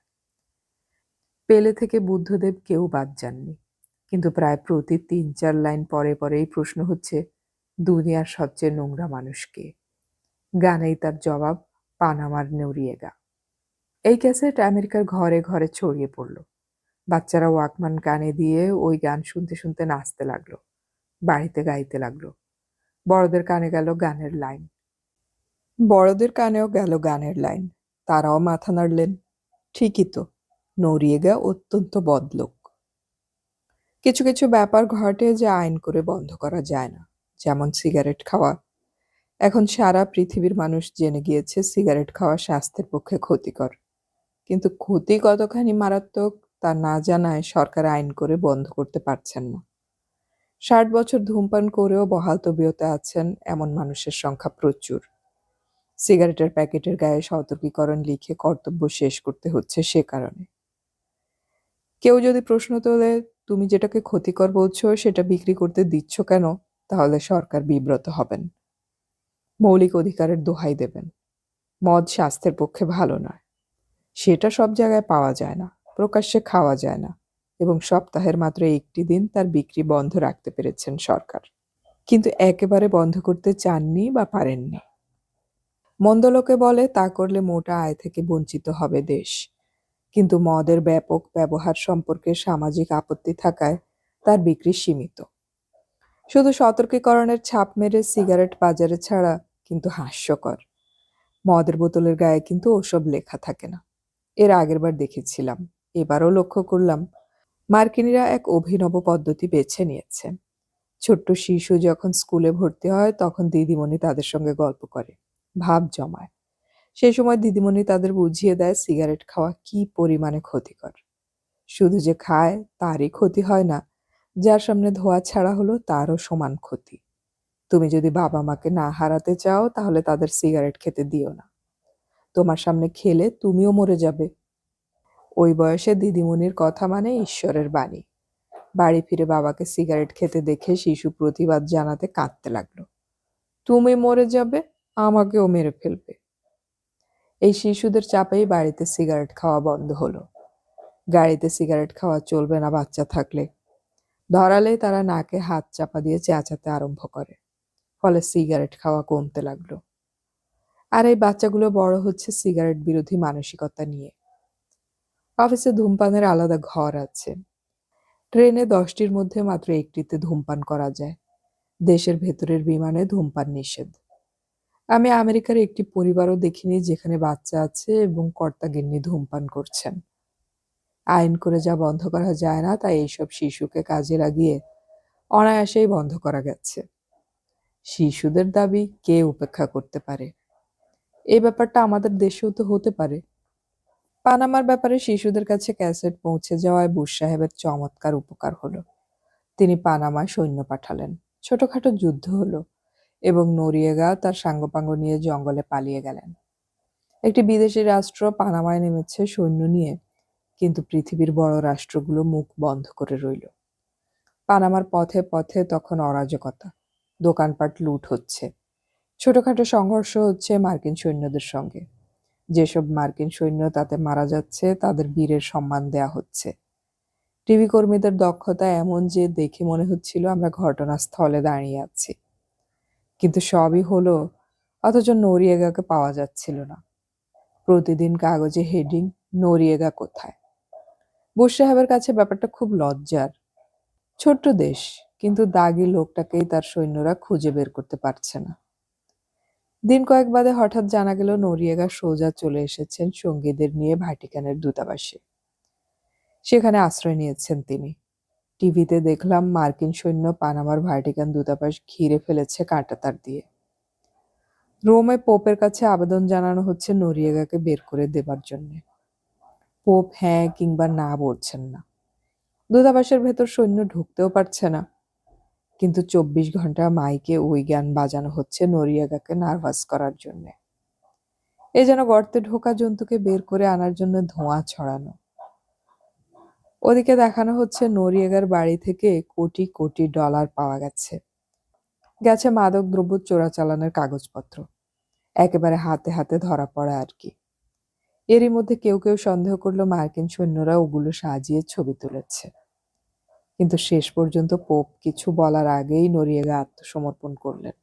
পেলে থেকে বুদ্ধদেব কেউ বাদ যাননি। কিন্তু প্রায় প্রতি 3-4 লাইন পরে পরেই প্রশ্ন হচ্ছে, দুনিয়ার সবচেয়ে নোংরা মানুষ কে? গানেই তার জবাব, পানামার নরিয়াগা। এই ক্যাসেট আমেরিকার ঘরে ঘরে ছড়িয়ে পড়ল। বাচ্চারা ওয়াকম্যান কানে দিয়ে ওই গান শুনতে শুনতে নাচতে লাগলো, বাড়িতে গাইতে লাগলো। বড়দের কানে গেল গানের লাইন। বড়দের কানেও গেল গানের লাইন। তারাও মাথা নাড়লেন। ঠিকই তো, নরিয়াগা অত্যন্ত বদলোক। কিছু কিছু ব্যাপার ঘটে যা আইন করে বন্ধ করা যায় না, যেমন সিগারেট খাওয়া। এখন সারা পৃথিবীর মানুষ জেনে গিয়েছে সিগারেট খাওয়া স্বাস্থ্যের পক্ষে ক্ষতিকর। কিন্তু ক্ষতি কতখানি মারাত্মক তা না জানায় সরকার আইন করে বন্ধ করতে পারছেন না। 60 বছর ধূমপান করেও বহাল তবিয়তে আছেন এমন মানুষের সংখ্যা প্রচুর। সিগারেটের প্যাকেটের গায়ে সতর্কীকরণ লিখে কর্তব্য শেষ করতে হচ্ছে সে কারণে। কেউ যদি প্রশ্ন তোলে, তুমি যেটাকে ক্ষতিকর বলছো সেটা বিক্রি করতে দিচ্ছ কেন, তাহলে সরকার বিব্রত হবেন। মৌলিক অধিকারের দোহাই দেবেন। মদ স্বাস্থ্যের পক্ষে ভালো নয়। সেটা সব জায়গায় পাওয়া যায় না, প্রকাশ্যে খাওয়া যায় না, এবং সপ্তাহের মাত্র একটি দিন তার বিক্রি বন্ধ রাখতে পেরেছেন সরকার। কিন্তু একেবারে বন্ধ করতে চাননি বা পারেননি। মন্দ লোকে বলে তা করলে মোটা আয় থেকে বঞ্চিত হবে দেশ, কিন্তু মদের ব্যাপক ব্যবহার সম্পর্কে সামাজিক আপত্তি থাকায় তার বিক্রি সীমিত। শুধু সতর্কীকরণের ছাপ মেরে সিগারেট বাজারে ছাড়া কিন্তু হাস্যকর। মদের বোতলের গায়ে কিন্তু ওসব লেখা থাকে না। এর আগেরবার দেখেছিলাম, এবারও লক্ষ্য করলাম মার্কিনীরা এক অভিনব পদ্ধতি বেছে নিয়েছে। ছোট্ট শিশু যখন স্কুলে ভর্তি হয় তখন দিদিমণি তাদের সঙ্গে গল্প করে, ভাব জমায়। সেই সময় দিদিমণি তাদের বুঝিয়ে দেয় সিগারেট খাওয়া কি পরিমাণে ক্ষতিকর। শুধু যে খায় তারই ক্ষতি হয় না, যার সামনে ধোঁয়া ছাড়া হলো তারও সমান ক্ষতি। তুমি যদি বাবা মাকে না হারাতে চাও তাহলে তাদের সিগারেট খেতে দিও না। তোমার সামনে খেলে তুমিও মরে যাবে। ওই বয়সে দিদিমণির কথা মানে ঈশ্বরের বাণী। বাড়ি ফিরে বাবাকে সিগারেট খেতে দেখে শিশু প্রতিবাদ জানাতে কাঁদতে লাগলো, তুমি মরে যাবে, আমাকেও মেরে ফেলবে। এই শিশুদের চাপেই বাড়িতে সিগারেট খাওয়া বন্ধ হলো। গাড়িতে সিগারেট খাওয়া চলবে না বাচ্চা থাকলে। ধরালেই তারা নাকে হাত চাপা দিয়ে চেঁচাতে আরম্ভ করে। ফলে সিগারেট খাওয়া কমতে লাগলো। আর এই বাচ্চাগুলো বড় হচ্ছে সিগারেট বিরোধী মানসিকতা নিয়ে। অফিসে ধূমপানের আলাদা ঘর আছে। ট্রেনে 10টির মধ্যে মাত্র 1টিতে ধূমপান করা যায়। দেশের ভেতরের বিমানে ধূমপান নিষেধ। আমি আমেরিকার একটি পরিবারও দেখিনি যেখানে বাচ্চা আছে এবং কর্তাগিন্নি ধূমপান করছেন। আইন করে যা বন্ধ করা যায় না তাই এইসব শিশুকে কাজে লাগিয়ে অনায়াসেই বন্ধ করা গেছে। শিশুদের দাবি কে উপেক্ষা করতে পারে? এই ব্যাপারটা আমাদের দেশেও তো হতে পারে। পানামার ব্যাপারে শিশুদের কাছে ক্যাসেট পৌঁছে যাওয়ায় বুশ সাহেবের চমৎকার উপকার হলো। তিনি পানামায় সৈন্য পাঠালেন। ছোটখাটো যুদ্ধ হলো এবং নোরিয়েগা তার সাঙ্গপাঙ্গ নিয়ে জঙ্গলে পালিয়ে গেলেন। একটি বিদেশি রাষ্ট্র পানামায় নেমেছে সৈন্য নিয়ে, কিন্তু পৃথিবীর বড় রাষ্ট্রগুলো মুখ বন্ধ করে রইল। পানামার পথে পথে তখন অরাজকতা, দোকানপাট লুট হচ্ছে, ছোটখাটো সংঘর্ষ হচ্ছে মার্কিন সৈন্যদের সঙ্গে। যেসব মার্কিন সৈন্য তাতে মারা যাচ্ছে তাদের বীরের সম্মান দেয়া হচ্ছে। টিভি কর্মীদের দক্ষতা এমন যে দেখে মনে হচ্ছিল আমরা ঘটনাস্থলে দাঁড়িয়ে আছি। কিন্তু সবই হলো, অথচ নোরিয়েগাকে পাওয়া যাচ্ছিল না। প্রতিদিন কাগজে হেডিং, নোরিয়েগা কোথায়। বুশ সাহেবের কাছে ব্যাপারটা খুব লজ্জার। ছোট্ট দেশ, কিন্তু দাগি লোকটাকেই তার সৈন্যরা খুঁজে বের করতে পারছে না। দিন কয়েক বাদে হঠাৎ জানা গেল নোরিয়েগা সোজা চলে এসেছেন সঙ্গীদের নিয়ে ভাটিকানের দূতাবাসে। সেখানে আশ্রয় নিয়েছেন তিনি। টিভিতে দেখলাম মার্কিন সৈন্য পানামার ভাটিকান দূতাবাস ঘিরে ফেলেছে কাঁটাতার দিয়ে। রোমে পোপের কাছে আবেদন জানানো হচ্ছে নোরিয়েগাকে বের করে দেবার জন্য। পোপ হ্যাঁ কিংবা না বলছেন না। দূতাবাসের ভেতর সৈন্য ঢুকতেও পারছে না। কিন্তু 24 ঘন্টা মাইকে ওই গান বাজানো হচ্ছে নোরিয়েগাকে নার্ভাস করার জন্য। এ যেন গর্তে ঢোকা জন্তুকে বের করে আনার জন্য ধোঁয়া ছড়ানো। ওদিকে দেখানো হচ্ছে নোরিয়েগার বাড়ি থেকে কোটি কোটি ডলার পাওয়া গেছে। গেছে মাদক দ্রব্য চোরাচালানের কাগজপত্র। একেবারে হাতে হাতে ধরা পড়া আর কি। এরই মধ্যে কেউ কেউ সন্দেহ করলো মার্কিন সৈন্যরা ওগুলো সাজিয়ে ছবি তুলেছে। কিন্তু শেষ পর্যন্ত পোপ কিছু বলার আগেই নোরিয়েগা আত্মসমর্পণ করলেন।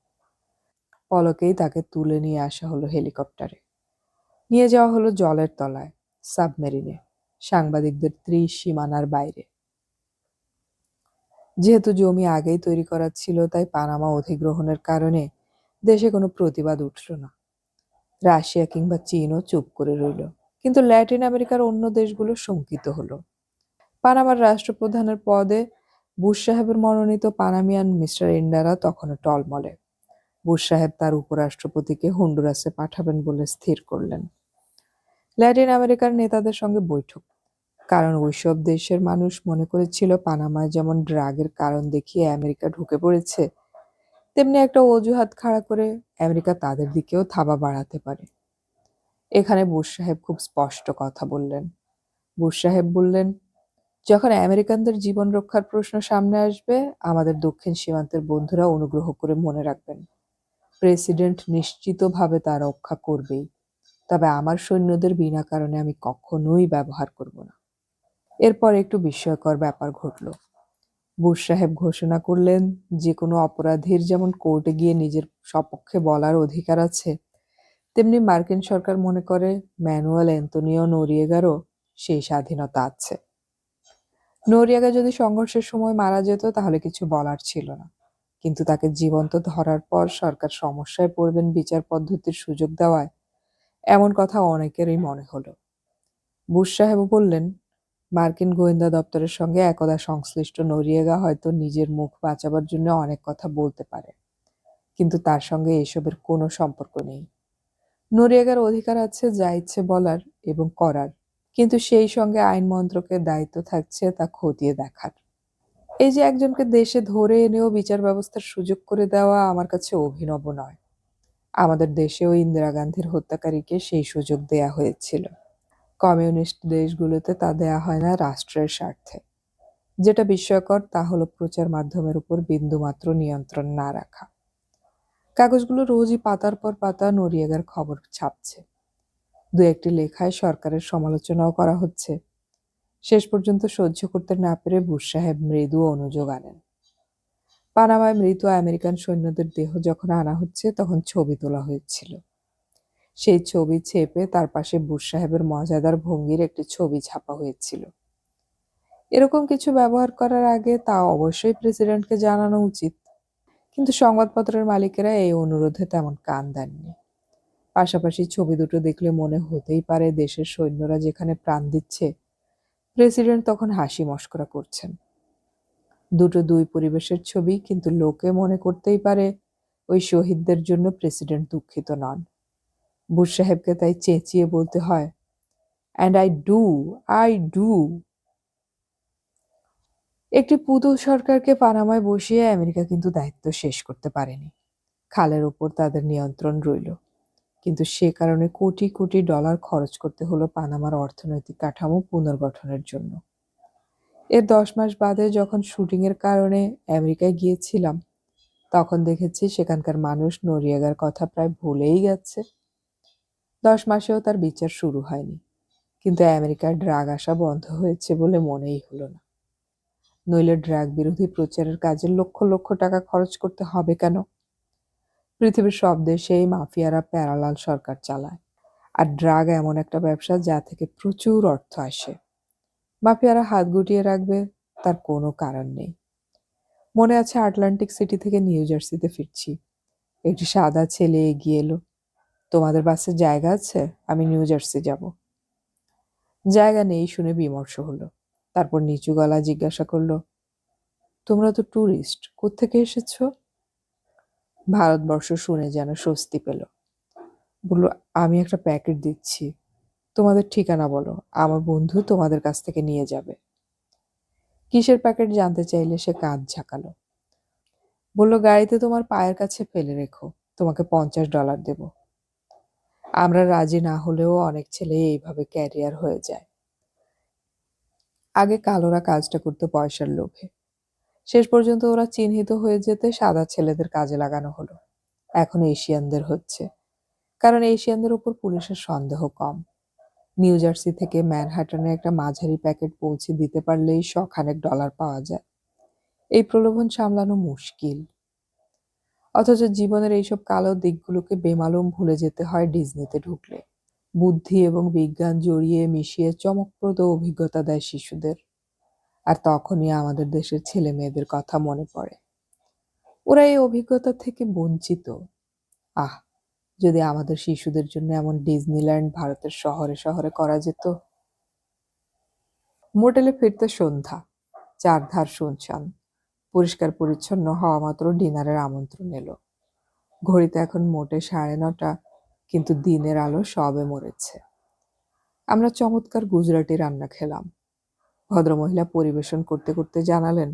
পলকেই তাকে তুলে নিয়ে আসা হলো হেলিকপ্টারে। নিয়ে যাওয়া হলো জলের তলায়, সাবমেরিনে, সাংবাদিকদের ত্রিসীমানার বাইরে। যেহেতু জমি আগেই তৈরি করা ছিল তাই পানামা অধিগ্রহণের কারণে দেশে কোনো প্রতিবাদ উঠল না। রাশিয়া কিংবা চীনও চুপ করে রইল। কিন্তু ল্যাটিন আমেরিকার অন্য দেশগুলো শঙ্কিত হলো। পানামার রাষ্ট্রপ্রধানের পদে বুশ সাহেবের মনোনীত পানামিয়ান মিস্টার ইন্ডারা তখনও টলমলে। বুশ সাহেব তার উপরাষ্ট্রপতিকে হন্ডুরাসে পাঠাবেন বলে স্থির করলেন। ল্যাটিন আমেরিকার নেতাদের সঙ্গে বৈঠক। কারণ ওইসব দেশের মানুষ মনে করেছিল পানামায় যেমন ড্রাগের কারণ দেখিয়ে আমেরিকা ঢুকে পড়েছে, তেমনি একটা অজুহাত খাড়া করে আমেরিকা তাদের দিকেও থাবা বাড়াতে পারে। এখানে বুশ সাহেব খুব স্পষ্ট কথা বললেন। বুশ সাহেব বললেন, যখন আমেরিকানদের জীবন রক্ষার প্রশ্ন সামনে আসবে আমাদের দক্ষিণ সীমান্তের বন্ধুরা অনুগ্রহ করে মনে রাখবেন, প্রেসিডেন্ট নিশ্চিতভাবে তা রক্ষা করবেই। তবে আমার সৈন্যদের বিনা কারণে আমি কখনোই ব্যবহার করব না। এরপর একটু বিস্ময়কর ব্যাপার ঘটল। বুশ সাহেব ঘোষণা করলেন, যে কোনো অপরাধীর যেমন কোর্টে গিয়ে নিজের সপক্ষে বলার অধিকার আছে, তেমনি মার্কিন সরকার মনে করে ম্যানুয়েল অ্যান্তোনিও নোরিয়েগারও সেই স্বাধীনতা আছে। নোরিয়েগা যদি সংঘর্ষের সময় মারা যেত তাহলে কিছু বলার ছিল না, কিন্তু তাকে জীবন্ত ধরার পর সরকার সমস্যায় পড়বেন বিচার পদ্ধতির সুযোগ দেওয়ায়, এমন কথা অনেকেরই মনে হলো। বুশ সাহেব বললেন, মার্কিন গোয়েন্দা দপ্তরের সঙ্গে একদা সংশ্লিষ্ট নোরিয়েগা হয়তো নিজের মুখ বাঁচাবার জন্য অনেক কথা বলতে পারে, কিন্তু তার সঙ্গে এসবের কোনো সম্পর্ক নেই। নোরিয়েগার অধিকার আছে যা ইচ্ছে বলার এবং করার, কিন্তু সেই সঙ্গে আইন মন্ত্রকের দায়িত্ব থাকছে তা খতিয়ে দেখার। এই যে একজনকে দেশে ধরে এনেও বিচার ব্যবস্থার সুযোগ করে দেওয়া আমার কাছে অভিনব নয়। আমাদের দেশেও ইন্দিরা গান্ধীর হত্যাকারীকে সেই সুযোগ দেয়া হয়েছিল। কমিউনিস্ট দেশগুলোতে তা দেয়া হয় না রাষ্ট্রের স্বার্থে। যেটা বিস্ময়কর তা হলো প্রচার মাধ্যমের উপর বিন্দুমাত্র নিয়ন্ত্রণ না রাখা। কাগজগুলো রোজই পাতার পর পাতা নোরিয়েগার খবর ছাপছে। দু একটি লেখায় সরকারের সমালোচনাও করা হচ্ছে। শেষ পর্যন্ত সহ্য করতে না পেরে বুশ সাহেব মৃদু অনুযোগ আনেন। পানামায় মৃত আমেরিকান সৈন্যদের দেহ যখন আনা হচ্ছে তখন ছবি তোলা হয়েছিল। সেই ছবি ছেপে তার পাশে বুশ সাহেবের মজাদার ভঙ্গির একটি ছবি ছাপা হয়েছিল। এরকম কিছু ব্যবহার করার আগে তা অবশ্যই প্রেসিডেন্টকে জানানো উচিত, কিন্তু সংবাদপত্রের মালিকেরা এই অনুরোধে তেমন কান দেননি। পাশাপাশি ছবি দুটো দেখলে মনে হতেই পারে দেশের সৈন্যরা যেখানে প্রাণ দিচ্ছে, প্রেসিডেন্ট তখন হাসি মশকরা করছেন। দুটো দুই পরিবেশের ছবি, কিন্তু লোকে মনে করতেই পারে ওই শহীদদের জন্য প্রেসিডেন্ট দুঃখিত নন। বুশ সাহেবকে তাই চেঁচিয়ে বলতে হয়, অ্যান্ড আই ডু। একটি পুতুল সরকারকে পানামায় বসিয়ে আমেরিকা কিন্তু দায়িত্ব শেষ করতে পারেনি। খালের ওপর তাদের নিয়ন্ত্রণ রইল, কিন্তু সে কারণে কোটি কোটি ডলার খরচ করতে হলো পানামার অর্থনৈতিক কাঠামো পুনর্গঠনের জন্য। এর 10 মাস বাদে যখন শুটিংয়ের কারণে আমেরিকায় গিয়েছিলাম, তখন দেখেছি সেখানকার মানুষ নোরিয়েগার কথা প্রায় ভুলেই গেছে। 10 মাসেও তার বিচার শুরু হয়নি, কিন্তু আমেরিকার ড্রাগ আসা বন্ধ হয়েছে বলে মনেই হলো না। নইলে ড্রাগ বিরোধী প্রচারের কাজে লক্ষ লক্ষ টাকা খরচ করতে হবে কেন? পৃথিবীর সব দেশেই মাফিয়ারা প্যারালাল সরকার চালায়, আর ড্রাগ এমন একটা ব্যবসা যা থেকে প্রচুর অর্থ আসে। মাফিয়ারা হাত গুটিয়ে রাখবে তার কোনো কারণ নেই। মনে আছে আটলান্টিক সিটি থেকে নিউ জার্সিতে ফিরছি, একটি সাদা ছেলে এগিয়ে এলো, তোমাদের বাসে জায়গা আছে? আমি নিউ জার্সি যাব। জায়গা নেই শুনে বিমর্ষ হলো। তারপর নিচু গলায় জিজ্ঞাসা করলো, তোমরা তো ট্যুরিস্ট, কোত্থেকে এসেছো? ভারতবর্ষ শুনে যেন স্বস্তি পেল। বলল, আমি একটা প্যাকেট দিচ্ছি, তোমাদের ঠিকানা বলো, আমার বন্ধু তোমাদের কাছ থেকে নিয়ে যাবে। কিসের প্যাকেট জানতে চাইলে সে কাঁধ ঝাঁকালো। বলল, গাড়িতে তোমার পায়ের কাছে ফেলে রেখো, তোমাকে $50 দেব। আমরা রাজি না হলেও অনেক ছেলে এইভাবে ক্যারিয়ার হয়ে যায়। আগে কালোরা কাজটা করতে পয়সার লোভে, শেষ পর্যন্ত ওরা চিহ্নিত হয়ে যেতে সাদা ছেলেদের কাজে লাগানো হলো। এখন এশিয়ানদের হচ্ছে, কারণ এশিয়ানদের উপর পুলিশের সন্দেহ কম। নিউ জার্সি থেকে ম্যানহাটনে একটা মাঝারি প্যাকেট পৌঁছে দিতে পারলেই $100 পাওয়া যায়। এই প্রলোভন সামলানো মুশকিল। অথচ জীবনের এইসব কালো দিকগুলোকে বেমালুম ভুলে যেতে হয় ডিজনিতে ঢুকলে। বুদ্ধি এবং বিজ্ঞান জড়িয়ে মিশিয়ে চমকপ্রদ অভিজ্ঞতা দেয় শিশুদের, আর তখনই আমাদের দেশের ছেলে মেয়েদের কথা মনে পড়ে। ওরা এই অভিজ্ঞতা থেকে বঞ্চিত। আহ, যদি আমাদের শিশুদের জন্য এমন ডিজনিল্যান্ড ভারতের শহরে শহরে করা যেত। মোটেলে ফিরতে সন্ধ্যা, চারধার শুনশান। পরিষ্কার পরিচ্ছন্ন হওয়া মাত্র ডিনারের আমন্ত্রণ এলো। ঘড়িতে এখন মোটে 9:30, কিন্তু দিনের আলো সবে মরেছে। আমরা চমৎকার গুজরাটি রান্না খেলাম। ভদ্রমহিলা পরিবেশন করতে করতে জানালেন,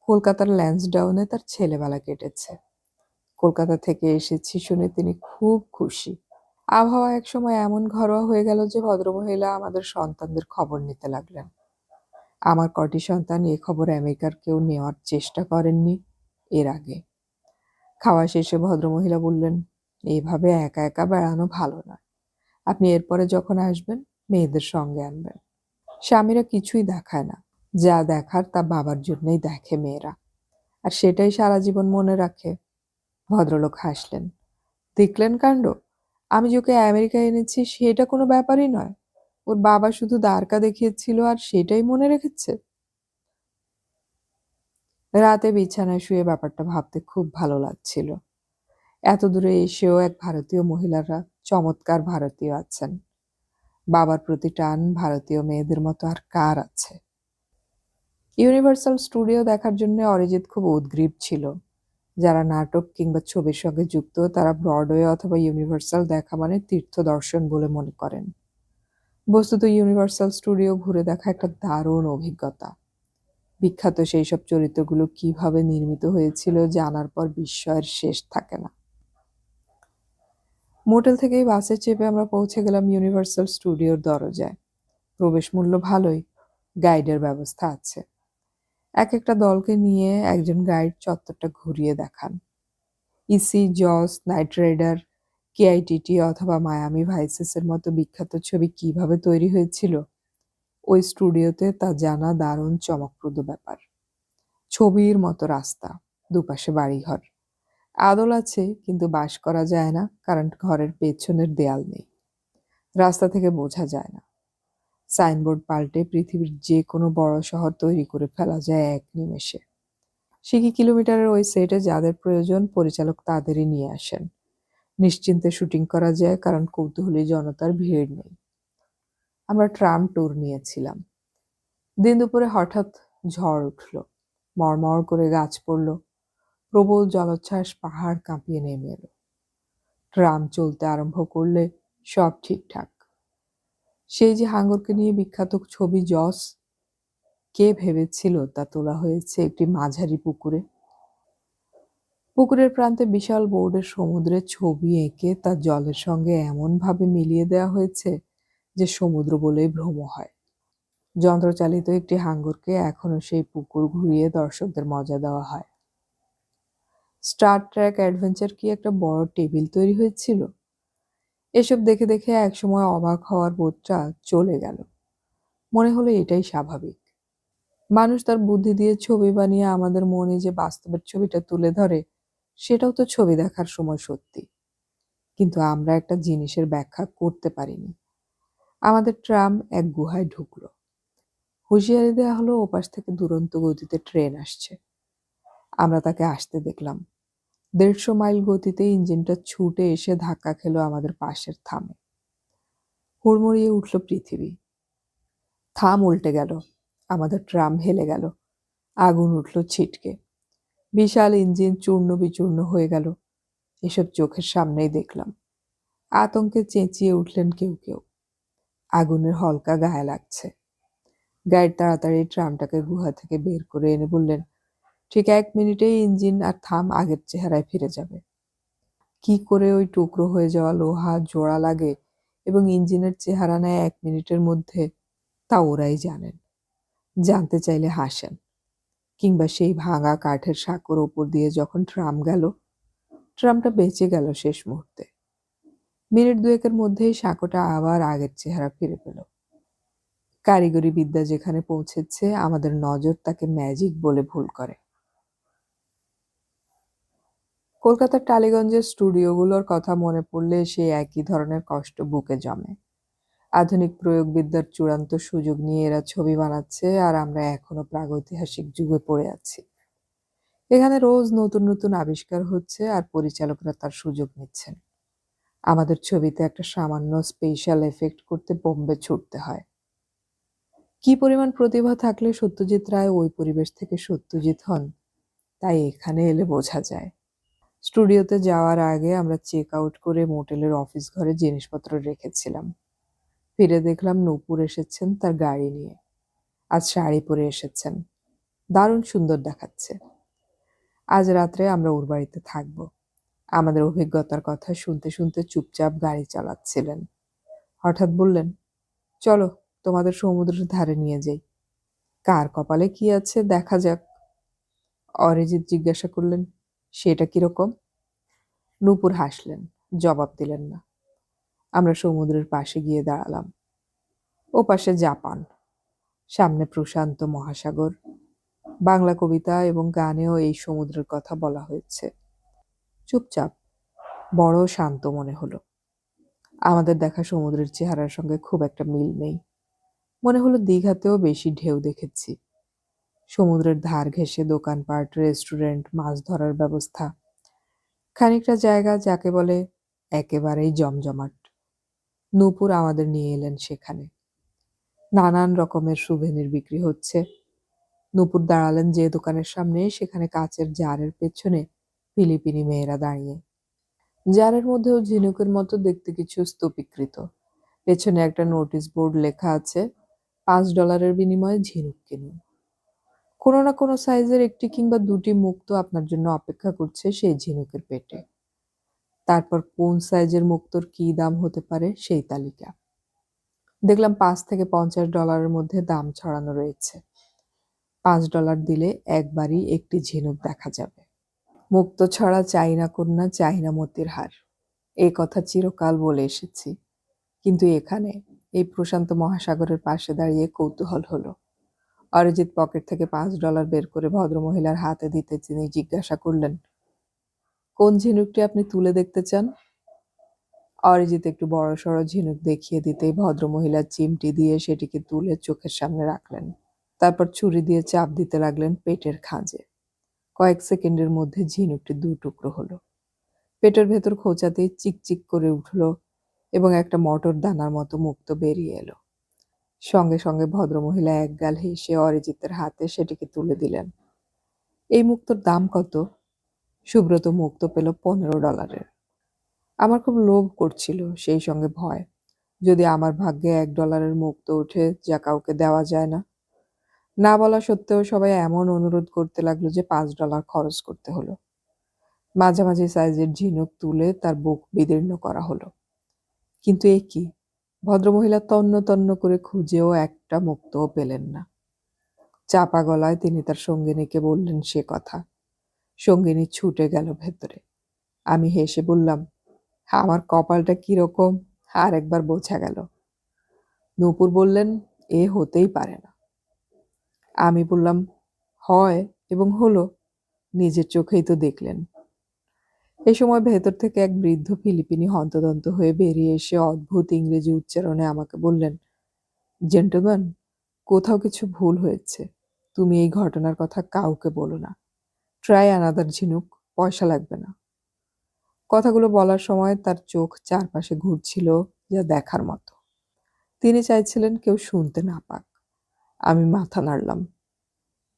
কলকাতার ল্যান্সডাউনে তার ছেলেবেলা কেটেছে। কলকাতা থেকে এসেছি শুনে তিনি খুব খুশি। আবহাওয়া একসময় এমন ঘরোয়া হয়ে গেল যে ভদ্রমহিলা আমাদের সন্তানদের খবর নিতে লাগলেন। আমার কটি সন্তান এ খবর আমেরিকার কেউ নেওয়ার চেষ্টা করেননি এর আগে। খাওয়া শেষে ভদ্রমহিলা বললেন, এইভাবে একা একা বেড়ানো ভালো নয়। আপনি এরপরে যখন আসবেন মেয়েদের সঙ্গে আনবেন। স্বামীরা কিছুই দেখায় না, যা দেখার তা বাবার জন্যই দেখে মেয়েরা, আর সেটাই সারা জীবন মনে রাখে। ভদ্রলোক হাসলেন। দেখলেন কাণ্ড, আমি যে ওকে আমেরিকায় এনেছি সেটা কোনো ব্যাপারই নয়। ওর বাবা শুধু দ্বারকা দেখিয়েছিল আর সেটাই মনে রেখেছে। রাতে বিছানায় শুয়ে ব্যাপারটা ভাবতে খুব ভালো লাগছিল। এত দূরে এসেও এক ভারতীয় মহিলারা চমৎকার ভারতীয় আছেন। বাবার প্রতি টান ভারতীয় মেয়েদের মতো আর কার আছে? ইউনিভার্সাল স্টুডিও দেখার জন্য অরিজিৎ খুব উদগ্রীব ছিল। যারা নাটক কিংবা ছবির সঙ্গে যুক্ত তারা ব্রডওয়ে অথবা ইউনিভার্সাল দেখা মানে তীর্থ দর্শন বলে মনে করেন। বস্তুত ইউনিভার্সাল স্টুডিও ঘুরে দেখা একটা দারুণ অভিজ্ঞতা। বিখ্যাত সেই সব চরিত্রগুলো কিভাবে নির্মিত হয়েছিল জানার পর বিস্ময়ের শেষ থাকে না। মোটেল থেকেই বাসে চেপে আমরা পৌঁছে গেলাম ইউনিভার্সাল স্টুডিওর দরজায়। প্রবেশ মূল্য ভালোই, গাইডের ব্যবস্থা আছে। এক একটা দলকে নিয়ে একজন গাইড চত্বরটা ঘুরিয়ে দেখান। ইসি, জস, নাইট রাইডার, কেআইটিটি অথবা মায়ামি ভাইসেসের মতো বিখ্যাত ছবি কিভাবে তৈরি হয়েছিল ওই স্টুডিওতে তা জানা দারুণ চমকপ্রদ ব্যাপার। ছবির মতো রাস্তা, দুপাশে বাড়িঘর। আদল আছে কিন্তু বাস করা যায় না, কারণ ঘরের পেছনের দেয়াল নেই। রাস্তা থেকে বোঝা যায় না। সাইনবোর্ড পাল্টে পৃথিবীর যে কোনো বড় শহর তৈরি করে ফেলা যায় এক নিমেষে। কিলোমিটারের ওই সেটে যাদের প্রয়োজন পরিচালক তাদেরই নিয়ে আসেন। নিশ্চিন্তে শুটিং করা যায়, কারণ কৌতূহলী জনতার ভিড় নেই। আমরা ট্রাম ট্যুর নিয়েছিলাম। দিন দুপুরে হঠাৎ ঝড় উঠল, মড়মড় করে গাছ পড়ল, প্রবল জলোচ্ছ্বাস পাহাড় কাঁপিয়ে নেমে এলো। ট্রাম চলতে আরম্ভ করলে সব ঠিকঠাক। সেই যে হাঙ্গরকে নিয়ে বিখ্যাত ছবি জস, কে ভেবেছিল তা তোলা হয়েছে একটি মাঝারি পুকুরে? পুকুরের প্রান্তে বিশাল বোর্ডের সমুদ্রের ছবি এঁকে তা জলের সঙ্গে এমনভাবে মিলিয়ে দেওয়া হয়েছে যে সমুদ্র বলেই ভ্রম হয়। যন্ত্রচালিত একটি হাঙ্গরকে এখনো সেই পুকুর ঘুরিয়ে দর্শকদের মজা দেওয়া হয়। স্টার ট্রেক অ্যাডভেঞ্চার কি একটা বড় টেবিল তৈরি হয়েছিল? এসব দেখে দেখে একসময় অবাক হওয়ার বোধটা চলে গেল। মনে হলো এটাই স্বাভাবিক। মানুষ তার বুদ্ধি দিয়ে ছবি বানিয়ে আমাদের মনে যে বাস্তবের ছবিটা তুলে ধরে, সেটাও তো ছবি দেখার সময় সত্যি। কিন্তু আমরা একটা জিনিসের ব্যাখ্যা করতে পারিনি। আমাদের ট্রাম এক গুহায় ঢুকলো। হুঁশিয়ারি দেওয়া হলো ওপাশ থেকে দুরন্ত গতিতে ট্রেন আসছে। আমরা তাকে আসতে দেখলাম। 150 মাইল গতিতে ইঞ্জিনটা ছুটে এসে ধাক্কা খেলো আমাদের পাশের থামে। হুড়মুড়িয়ে উঠল পৃথিবী। থাম উল্টে গেল, আমাদের ট্রাম হেলে গেল, আগুন উঠল ছিটকে। বিশাল ইঞ্জিন চূর্ণ বিচূর্ণ হয়ে গেল। এসব চোখের সামনেই দেখলাম। আতঙ্কে চেঁচিয়ে উঠলেন কেউ কেউ। আগুনের হলকা গায়ে লাগছে। গাইড তাড়াতাড়ি ট্রামটাকে গুহা থেকে বের করে এনে বললেন, ঠিক 1 মিনিটেই ইঞ্জিন আর থাম আগের চেহারায় ফিরে যাবে। কি করে ওই টুকরো হয়ে যাওয়া লোহা জোড়া লাগে এবং ইঞ্জিনের চেহারা নেয় 1 মিনিটের মধ্যে, তা ওরাই জানেন। জানতে চাইলে হাসেন। কিংবা সেই ভাঙা কাঠের সাঁকোর ওপর দিয়ে যখন ট্রাম গেল, ট্রামটা বেঁচে গেল শেষ মুহূর্তে। মিনিট 2-এর মধ্যেই সাঁকোটা আবার আগের চেহারা ফিরে পেল। কারিগরি বিদ্যা যেখানে পৌঁছেছে আমাদের নজর তাকে ম্যাজিক বলে ভুল করে। কলকাতার টালিগঞ্জের স্টুডিওগুলোর কথা মনে পড়লে সেই একই ধরনের কষ্ট বুকে জমে। আধুনিক প্রয়োগবিদ্যার চূড়ান্ত সুযোগ নিয়ে এরা ছবি বানাচ্ছে আর আমরা এখনো প্রাগৈতিহাসিক যুগে পড়ে আছি। এখানে রোজ নতুন নতুন আবিষ্কার হচ্ছে আর পরিচালকরা তার সুযোগ নিচ্ছেন। আমাদের ছবিতে একটা সামান্য স্পেশাল এফেক্ট করতে বোম্বে ছুটতে হয়। কি পরিমাণ প্রতিভা থাকলে সত্যজিৎ রায় ওই পরিবেশ থেকে সত্যজিৎ হন, তাই এখানে এলে বোঝা যায়। স্টুডিওতে যাওয়ার আগে আমরা চেক আউট করে মোটেলের অফিস ঘরে জিনিসপত্র রেখেছিলাম। ফিরে দেখলাম নূপুর এসেছেন তার গাড়ি নিয়ে। আজ শাড়ি পরে এসেছেন, দারুণ সুন্দর দেখাচ্ছে। আজ রাত্রে আমরা ওর বাড়িতে থাকবো। আমাদের অভিজ্ঞতার কথা শুনতে শুনতে চুপচাপ গাড়ি চালাচ্ছিলেন। হঠাৎ বললেন, চলো তোমাদের সমুদ্রের ধারে নিয়ে যাই। কার কপালে কি আছে দেখা যাক। অরিজিৎ জিজ্ঞাসা করলেন, সেটা কিরকম? নূপুর হাসলেন, জবাব দিলেন না। আমরা সমুদ্রের পাশে গিয়ে দাঁড়ালাম। ওপাশে জাপান, সামনে প্রশান্ত মহাসাগর। বাংলা কবিতা এবং গানেও এই সমুদ্রের কথা বলা হয়েছে। চুপচাপ, বড় শান্ত মনে হলো। আমাদের দেখা সমুদ্রের চেহারার সঙ্গে খুব একটা মিল নেই। মনে হলো দীঘাতেও বেশি ঢেউ দেখেছি। সমুদ্রের ধার ঘেঁষে দোকানপাট, রেস্টুরেন্ট, মাছ ধরার ব্যবস্থা। খানিকটা জায়গা যাকে বলে একেবারেই জমজমাট। নূপুর আমাদের নিয়ে এলেন সেখানে। নানান রকমের সুভেনির বিক্রি হচ্ছে। নূপুর দাঁড়ালেন যে দোকানের সামনে, সেখানে কাচের জারের পেছনে ফিলিপিনি মেয়েরা দাঁড়িয়ে। জারের মধ্যেও ঝিনুকের মতো দেখতে কিছু স্তূপীকৃত। পেছনে একটা নোটিশ বোর্ড লেখা আছে, $5 বিনিময়ে ঝিনুক কিনুন। কোনো না কোনো সাইজের একটি কিংবা দুটি মুক্তো আপনার জন্য অপেক্ষা করছে সেই ঝিনুকের পেটে। তারপর কোন সাইজের মুক্তোর কি দাম হতে পারে সেই তালিকা। দেখলাম $5 থেকে $50 মধ্যে দাম ছড়ানো রয়েছে। $5 দিলে একবারই একটি ঝিনুক দেখা যাবে। মুক্তো ছড়া চাইনা কন্যা, চাইনা মতির হার, এই কথা চিরকাল বলে এসেছি। কিন্তু এখানে এই প্রশান্ত মহাসাগরের পাশে দাঁড়িয়ে কৌতূহল হলো। অরিজিৎ পকেট থেকে $5 বের করে ভদ্রমহিলার হাতে দিতে তিনি জিজ্ঞাসা করলেন, কোন ঝিনুকটি আপনি তুলে দেখতে চান? অরিজিৎ একটু বড়সড় ঝিনুক দেখিয়ে দিতেই ভদ্রমহিলা চিমটি দিয়ে সেটিকে তুলে চোখের সামনে রাখলেন। তারপর ছুরি দিয়ে চাপ দিতে লাগলেন পেটের খাঁজে। কয়েক সেকেন্ডের মধ্যে ঝিনুকটি 2 টুকরো হলো। পেটের ভেতর খোঁচাতেই চিকচিক করে উঠল এবং একটা মটর দানার মতো মুক্তো বেরিয়ে এলো। সঙ্গে সঙ্গে ভদ্রমহিলা একগাল হেসে অরিজিতের হাতে সেটিকে তুলে দিলেন। এই মুক্তোর দাম কত? সুব্রত মুক্তো পেল $15। আমার খুব লোভ করছিল, সেই সঙ্গে ভয়। যদি আমার ভাগ্যে $1 মুক্তো ওঠে যা কাউকে দেওয়া যায় না। না বলা সত্ত্বেও সবাই এমন অনুরোধ করতে লাগলো যে $5 খরচ করতে হলো। মাঝামাঝি সাইজের ঝিনুক তুলে তার বুক বিদীর্ণ করা হলো। কিন্তু এ কি? ভদ্রমহিলা তন্ন তন্ন করে খুঁজেও একটা মুক্তোও পেলেন না। চাপা গলায় তিনি তার সঙ্গিনীকে বললেন সে কথা। সঙ্গিনী ছুটে গেল ভেতরে। আমি হেসে বললাম, আমার কপালটা কিরকম আর একবার বোঝা গেল। নূপুর বললেন, এ হতেই পারে না। আমি বললাম, হয় এবং হলো, নিজের চোখেই তো দেখলেন। এই সময় ভেতর থেকে এক বৃদ্ধ ফিলিপিনি হন্তদন্ত হয়ে বেরিয়ে এসে অদ্ভুত ইংরেজি উচ্চারণে আমাকে বললেন, জেন্টলম্যান, কোথাও কিছু ভুল হয়েছে। তুমি এই ঘটনার কথা কাউকে বলো না। ট্রাই অ্যানাদার ঝিনুক, পয়সা লাগবে না। কথাগুলো বলার সময় তার চোখ চারপাশে ঘুরছিল, যা দেখার মতো। তিনি চাইছিলেন কেউ শুনতে না পাক। আমি মাথা নাড়লাম।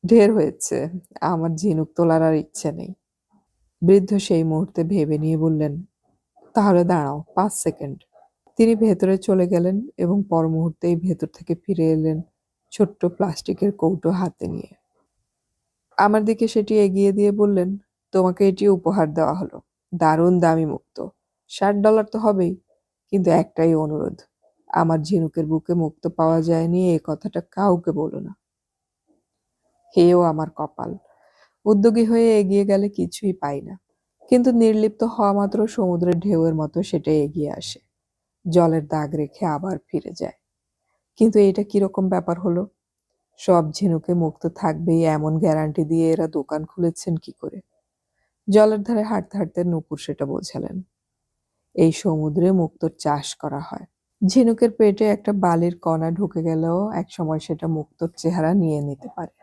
ঢের হয়েছে, আমার ঝিনুক তোলার আর ইচ্ছে নেই। বৃদ্ধ সেই মুহূর্তে ভেবে নিয়ে বললেন, তাহলে দাঁড়াও 5 সেকেন্ড। তিনি ভেতরে চলে গেলেন এবং পর মুহূর্তেই ভেতর থেকে ফিরে এলেন ছোট্ট প্লাস্টিকের কৌটো হাতে নিয়ে। আমার দিকে সেটি এগিয়ে দিয়ে বললেন, তোমাকে এটি উপহার দেওয়া হলো। দারুণ দামি মুক্তো। $60 তো হবেই, কিন্তু একটাই অনুরোধ, আমার ঝিনুকের বুকে মুক্তো পাওয়া যায়নি এ কথাটা কাউকে বলো না। হেও আমার কপাল, উদ্যোগী হয়ে এগিয়ে গেলে কিছুই পাই না, কিন্তু নির্লিপ্ত হওয়া মাত্র সমুদ্রের ঢেউয়ের মতো সেটা এগিয়ে আসে, জলের দাগ রেখে আবার ফিরে যায়। কিন্তু এটা কিরকম ব্যাপার হলো? সব ঝিনুকে মুক্তো থাকবেই এমন গ্যারান্টি দিয়ে এরা দোকান খুলেছেন কি করে? জলের ধারে হাঁটতে হাঁটতে নূপুর সেটা বোঝালেন। এই সমুদ্রে মুক্তোর চাষ করা হয়। ঝিনুকের পেটে একটা বালির কণা ঢুকে গেলেও একসময় সেটা মুক্তোর চেহারা নিয়ে নিতে পারে।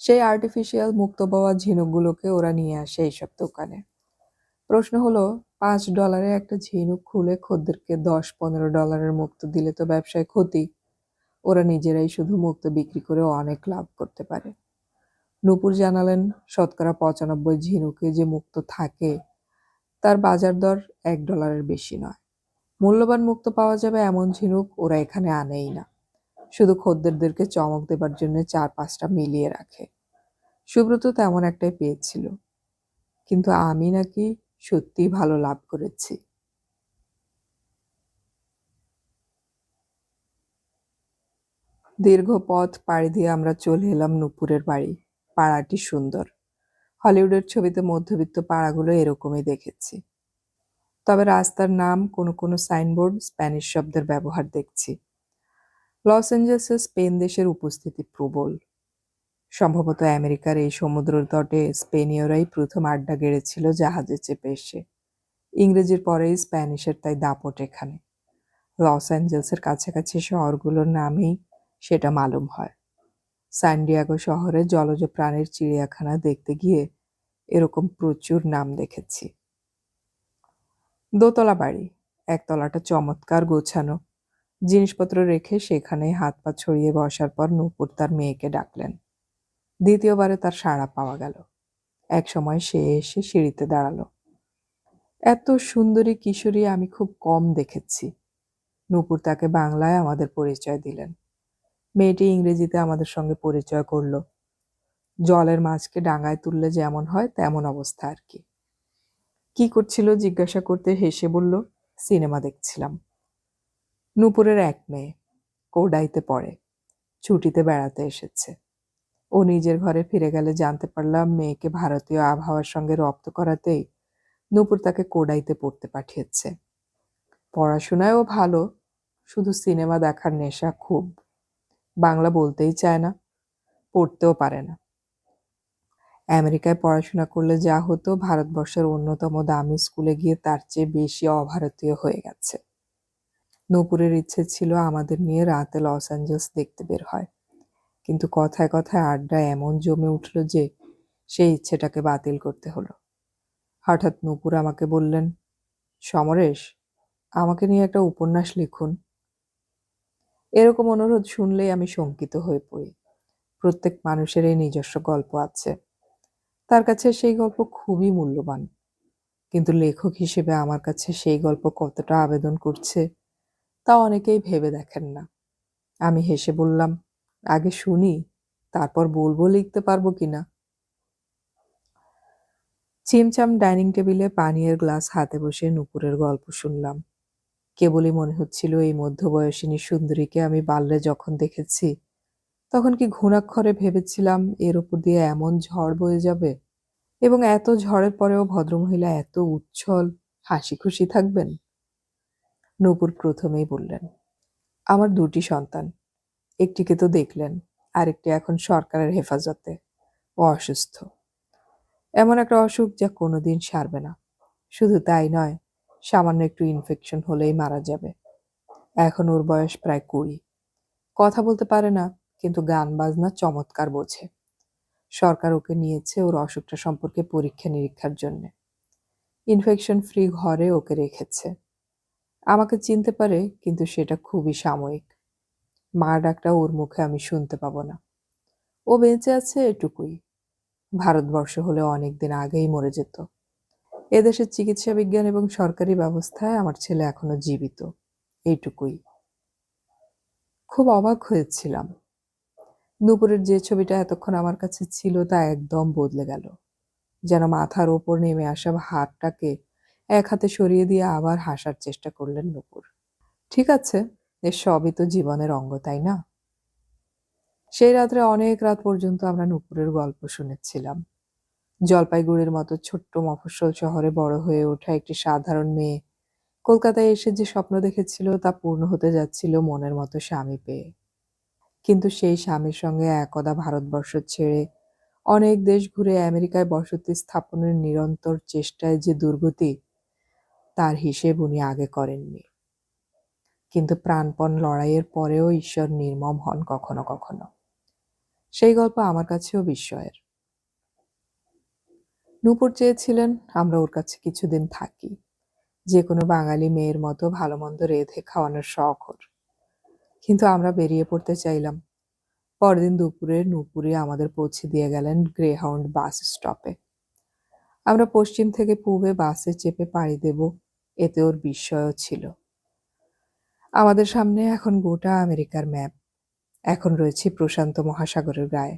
সেই আর্টিফিশিয়াল মুক্তো পাওয়া ঝিনুকগুলোকে ওরা নিয়ে আসে এইসব দোকানে। প্রশ্ন হলো, $5 একটা ঝিনুক খুলে খদ্দেরকে $10-15 মুক্তো দিলে তো ব্যবসায় ক্ষতি। ওরা নিজেরাই শুধু মুক্তো বিক্রি করে অনেক লাভ করতে পারে। নূপুর জানালেন, শতকরা 95 ঝিনুকে যে মুক্তো থাকে তার বাজার দর $1 বেশি নয়। মূল্যবান মুক্তো পাওয়া যাবে এমন ঝিনুক ওরা এখানে আনেই না, শুধু খদ্দেরদেরকে চমক দেবার জন্য 4-5টা মিলিয়ে রাখে। সুব্রত তেমন একটাই পেয়েছিল, কিন্তু আমি নাকি সত্যিই ভালো লাভ করেছি। দীর্ঘ পথ পাড়ি দিয়ে আমরা চলে এলাম নূপুরের বাড়ি। পাড়াটি সুন্দর। হলিউডের ছবিতে মধ্যবিত্ত পাড়াগুলো এরকমই দেখেছি। তবে রাস্তার নাম, কোনো কোনো সাইনবোর্ড স্প্যানিশ শব্দের ব্যবহার দেখছি। লস অ্যাঞ্জেলেসে স্পেন দেশের উপস্থিতি প্রবল। সম্ভবত আমেরিকার এই সমুদ্র তটে স্পেনীয়রাই প্রথম আড্ডা গেড়েছিল জাহাজে চেপে এসে। ইংরেজির পরেই স্প্যানিশের তাই দাপট এখানে। লস অ্যাঞ্জেলসের কাছাকাছি শহরগুলোর নামেই সেটা মালুম হয়। সান ডিয়েগো শহরে জলজ প্রাণীর চিড়িয়াখানা দেখতে গিয়ে এরকম প্রচুর নাম দেখেছি। দোতলা বাড়ি, একতলাটা চমৎকার গোছানো। জিনিসপত্র রেখে সেখানেই হাত পা ছড়িয়ে বসার পর নূপুর তার মেয়েকে ডাকলেন। দ্বিতীয়বারে তার সাড়া পাওয়া গেল। একসময় সে এসে সিঁড়িতে দাঁড়ালো। এত সুন্দরী কিশোরী আমি খুব কম দেখেছি। নূপুর তাকে বাংলায় আমাদের পরিচয় দিলেন। মেয়েটি ইংরেজিতে আমাদের সঙ্গে পরিচয় করল। জলের মাছকে ডাঙায় তুললে যেমন হয় তেমন অবস্থা আর কি। কি করছিল জিজ্ঞাসা করতে হেসে বলল, সিনেমা দেখছিলাম। নূপুরের এক মেয়ে, কোডাইতে পড়ে, ছুটিতে বেড়াতে এসেছে। ও নিজের ঘরে ফিরে গেলে জানতে পারলাম মেয়েকে ভারতীয় আবহাওয়ার সঙ্গে রপ্ত করাতেই নূপুর তাকে কোডাইতে পড়তে পাঠিয়েছে। পড়াশোনায়ও ভালো, শুধু সিনেমা দেখার নেশা খুব। বাংলা বলতেই চায় না, পড়তেও পারে না। আমেরিকায় পড়াশোনা করলে যা হতো, ভারতবর্ষের অন্যতম দামি স্কুলে গিয়ে তার চেয়ে বেশি অভারতীয় হয়ে গেছে। নূপুরের ইচ্ছে ছিল আমাদের নিয়ে রাতে লস অ্যাঞ্জেলস দেখতে বের হয়, কিন্তু কথায় কথায় আড্ডা এমন জমে উঠল যে সেই ইচ্ছেটাকে বাতিল করতে হলো। হঠাৎ নূপুর আমাকে বললেন, সমরেশ, আমাকে নিয়ে একটা উপন্যাস লিখুন। এরকম অনুরোধ শুনলেই আমি শঙ্কিত হয়ে পড়ি। প্রত্যেক মানুষেরই নিজস্ব গল্প আছে, তার কাছে সেই গল্প খুবই মূল্যবান। কিন্তু লেখক হিসেবে আমার কাছে সেই গল্প কতটা আবেদন করছে তা অনেকেই ভেবে দেখেন না। আমি হেসে বললাম, আগে শুনি, তারপর বলবো লিখতে পারবো কিনা। চিমচাম ডাইনিং টেবিলে পানীয়ের গ্লাস হাতে বসে নূপুরের গল্প শুনলাম। কেবলই মনে হচ্ছিল এই মধ্যবয়সিনী সুন্দরীকে আমি বাল্যে যখন দেখেছি তখন কি ঘুণাক্ষরে ভেবেছিলাম এর উপর দিয়ে এমন ঝড় বয়ে যাবে, এবং এত ঝড়ের পরেও ভদ্রমহিলা এত উচ্ছল হাসি খুশি থাকবেন। নূপুর প্রথমেই বললেন, আমার দুটি সন্তান, একটিকে তো দেখলেন, আরেকটি এখন সরকারের হেফাজতে। ও অসুস্থ, এমন একটা অসুখ যা কোনোদিন সারবে না। শুধু তাই নয়, সামান্য একটু ইনফেকশন হলেই মারা যাবে। এখন ওর বয়স প্রায় 20। কথা বলতে পারে না, কিন্তু গান বাজনা চমৎকার বোঝে। সরকার ওকে নিয়েছে ওর অসুখটা সম্পর্কে পরীক্ষা নিরীক্ষার জন্যে। ইনফেকশন ফ্রি ঘরে ওকে রেখেছে। আমাকে চিনতে পারে, কিন্তু সেটা খুবই সাময়িক। মার ডাকটা ওর মুখে আমি শুনতে পাবো না। ও বেঁচে আছে এটুকুই। ভারতবর্ষ হলে অনেকদিন আগেই মরে যেত। এদেশের চিকিৎসা বিজ্ঞান এবং সরকারি ব্যবস্থায় আমার ছেলে এখনো জীবিত, এইটুকুই। খুব অবাক হয়েছিলাম। নূপুরের যে ছবিটা এতক্ষণ আমার কাছে ছিল তা একদম বদলে গেল। যেন মাথার ওপর নেমে আসা ভারটাকে এক হাতে সরিয়ে দিয়ে আবার হাসার চেষ্টা করলেন নূপুর। ঠিক আছে, এর সবই তো জীবনের অঙ্গ, তাই না? সেই রাত্রে অনেক রাত পর্যন্ত আমরা নূপুরের গল্প শুনেছিলাম। জলপাইগুড়ির মতো ছোট্ট মফস্বল শহরে বড় হয়ে ওঠা একটি সাধারণ মেয়ে কলকাতায় এসে যে স্বপ্ন দেখেছিল তা পূর্ণ হতে যাচ্ছিল মনের মতো স্বামী পেয়ে। কিন্তু সেই স্বামীর সঙ্গে একদা ভারতবর্ষ ছেড়ে অনেক দেশ ঘুরে আমেরিকায় বসতি স্থাপনের নিরন্তর চেষ্টায় যে দুর্গতি, তার হিসেব উনি আগে করেননি। কিন্তু প্রাণপণ লড়াইয়ের পরেও ঈশ্বর নির্মম হন কখনো কখনো। সেই গল্প আমার কাছেও বিস্ময়ের। নূপুর চেয়েছিলেন আমরা ওর কাছে কিছুদিন থাকি, যে কোনো বাঙালি মেয়ের মতো ভালো মন্দ রেঁধে খাওয়ানোর শখ ওর। কিন্তু আমরা বেরিয়ে পড়তে চাইলাম। পরদিন দুপুরে নূপুরে আমাদের পৌঁছে দিয়ে গেলেন গ্রেহাউন্ড বাস স্টপে। আমরা পশ্চিম থেকে পূবে বাসে চেপে পাড়ি দেব, এতে ওর বিস্ময়ও ছিল। আমাদের সামনে এখন গোটা আমেরিকার ম্যাপ। এখন রয়েছে প্রশান্ত মহাসাগরের গায়ে।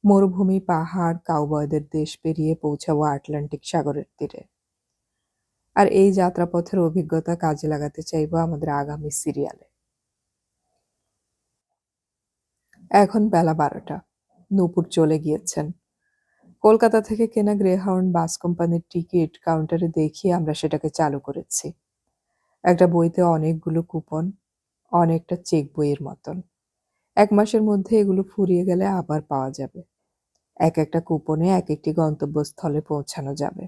মরুভূমি, পাহাড়, কাউবয়দের দেশ পেরিয়ে পৌঁছাবো আটলান্টিক সাগরের তীরে। আর এই যাত্রাপথের অভিজ্ঞতা কাজে লাগাতে চাইবো আমাদের আগামী সিরিয়ালে। এখন বেলা 12টা। নূপুর চলে গিয়েছেন। কলকাতা থেকে কেনা গ্রেহাউন্ড বাস কোম্পানির টিকিট কাউন্টারে দেখিয়ে আমরা সেটাকে চালু করেছি। একটা বইতে অনেকগুলো কুপন, অনেকটা চেক বইয়ের মতন। 1 মাসের মধ্যে এগুলো ফুরিয়ে গেলে আবার পাওয়া যাবে। এক একটা কুপনে এক একটি গন্তব্যস্থলে পৌঁছানো যাবে।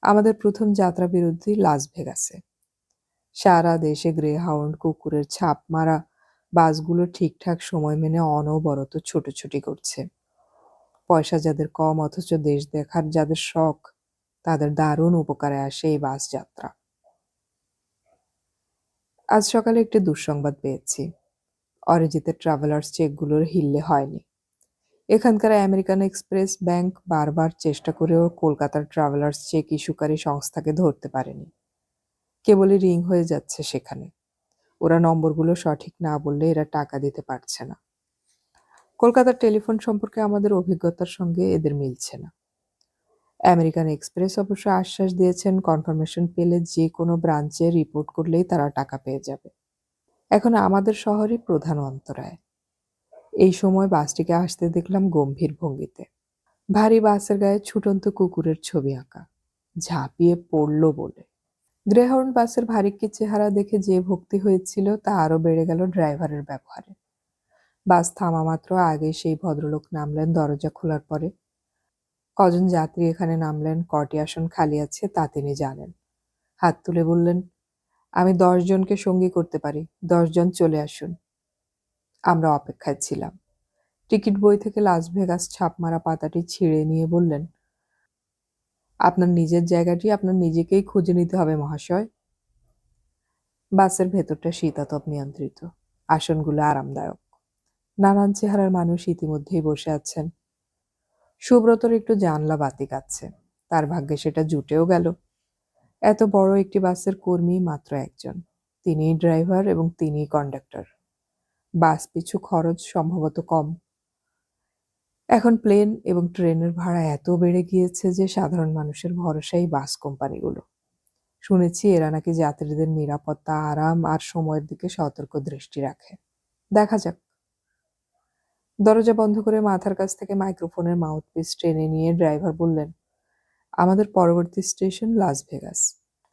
আমাদের প্রথম যাত্রা বিরতি লাস ভেগাসে। সারা দেশে গ্রে-হাউন্ড কুকুরের ছাপ মারা বাসগুলো ঠিকঠাক সময় মেনে অনবরত ছুটোছুটি করছে। পয়সা যাদের কম অথচ দেশ দেখার যাদের শখ, তাদের দারুণ উপকারে আসে এই বাস যাত্রা। আজ সকালে একটি দুঃসংবাদ পেয়েছি। অরিজিতের ট্রাভেলার্স চেকগুলোর হিল্লে হয়নি। এখানকার আমেরিকান এক্সপ্রেস ব্যাংক বারবার চেষ্টা করেও কলকাতার ট্রাভেলার্স চেক ইস্যুকারী সংস্থাকে ধরতে পারেনি। কেবলই রিং হয়ে যাচ্ছে সেখানে। ওরা নম্বরগুলো সঠিক না বললে এরা টাকা দিতে পারছে না। কলকাতার টেলিফোন সম্পর্কে আমাদের অভিজ্ঞতার সঙ্গে এদের মিলছে না। আমেরিকান এক্সপ্রেস অবশ্য আশ্বাস দিয়েছেন কনফার্মেশন পেলে যে কোনো ব্রাঞ্চে রিপোর্ট করলেই তারা টাকা পেয়ে যাবে। এখন আমাদের শহরই প্রধান অন্তরায়। এই সময় বাসটিকে আসতে দেখলাম গম্ভীর ভঙ্গিতে। ভারী বাসের গায়ে ছুটন্ত কুকুরের ছবি আঁকা, ঝাঁপিয়ে পড়ল বলে। গ্রেহাউন্ড বাসের ভারিক্কি চেহারা দেখে যে ভক্তি হয়েছিল তা আরো বেড়ে গেল ড্রাইভারের ব্যবহারে। বাস থামা মাত্র আগে সেই ভদ্রলোক নামলেন দরজা খোলার পরে। কজন যাত্রী এখানে নামলেন, কটি আসন খালি আছে তা তিনি জানেন। হাত তুলে বললেন, আমি 10 জনকে সঙ্গী করতে পারি, 10 জন চলে আসুন। আমরা অপেক্ষায় ছিলাম। টিকিট বই থেকে লাস ভেগাস ছাপ মারা পাতাটি ছিঁড়ে নিয়ে বললেন, আপনার নিজের জায়গাটি আপনার নিজেকেই খুঁজে নিতে হবে মহাশয়। বাসের ভেতরটা শীতাতপ নিয়ন্ত্রিত, আসনগুলো আরামদায়ক। নানান চেহারার মানুষ ইতিমধ্যেই বসে আছেন। সুব্রতর একটু জানলা বাতি কাচ্ছে, তার ভাগ্যে সেটা জুটেও গেল। এত বড় একটি বাসের কর্মী মাত্র একজন, তিনিই ড্রাইভার এবং তিনিই কন্ডাক্টর। বাস পিছু খরচ সম্ভবত কম। এখন প্লেন এবং ট্রেনের ভাড়া এত বেড়ে গিয়েছে যে সাধারণ মানুষের ভরসাই বাস কোম্পানিগুলো। শুনেছি এরা নাকি যাত্রীদের নিরাপত্তা, আরাম আর সময়ের দিকে সতর্ক দৃষ্টি রাখে। দেখা যাক। দরজা বন্ধ করে মাথার কাছ থেকে মাইক্রোফোনের মাউথপিস টেনে নিয়ে ড্রাইভার বললেন, আমাদের পরবর্তী স্টেশন লাস ভেগাস।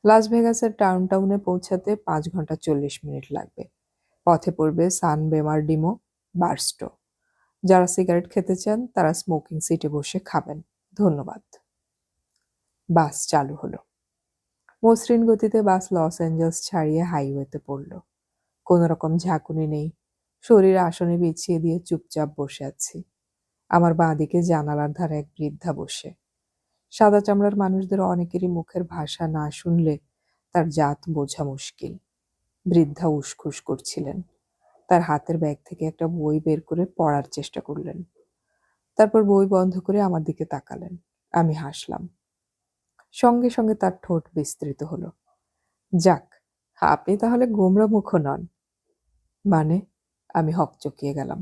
লাস ভেগাসের টাউনে পৌঁছাতে 5 ঘন্টা 40 মিনিট লাগবে। পথে পড়বে সান বের্নার্ডিনো বারস্টো। যারা সিগারেট খেতে চান তারা স্মোকিং সিটে বসে খাবেন। ধন্যবাদ। বাস চালু হলো। মসৃণ গতিতে বাস লস অ্যাঞ্জেলস ছাড়িয়ে হাইওয়েতে পড়ল। কোনো রকম ঝাঁকুনি নেই। শরীর আসনে বিছিয়ে দিয়ে চুপচাপ বসে আছি। আমার বাঁদিকে জানালার ধারে এক বৃদ্ধা বসে। সাদা চামড়ার মানুষদের অনেকেরই মুখের ভাষা না শুনলে তার জাত বোঝা মুশকিল। বৃদ্ধা উসখুস করছিলেন। তার হাতের ব্যাগ থেকে একটা বই বের করে পড়ার চেষ্টা করলেন। তারপর বই বন্ধ করে আমার দিকে তাকালেন। আমি হাসলাম। সঙ্গে সঙ্গে তার ঠোঁট বিস্তৃত হলো। যাক, আপনি তাহলে গোমরা মুখ নন। মানে? আমি হকচকিয়ে গেলাম।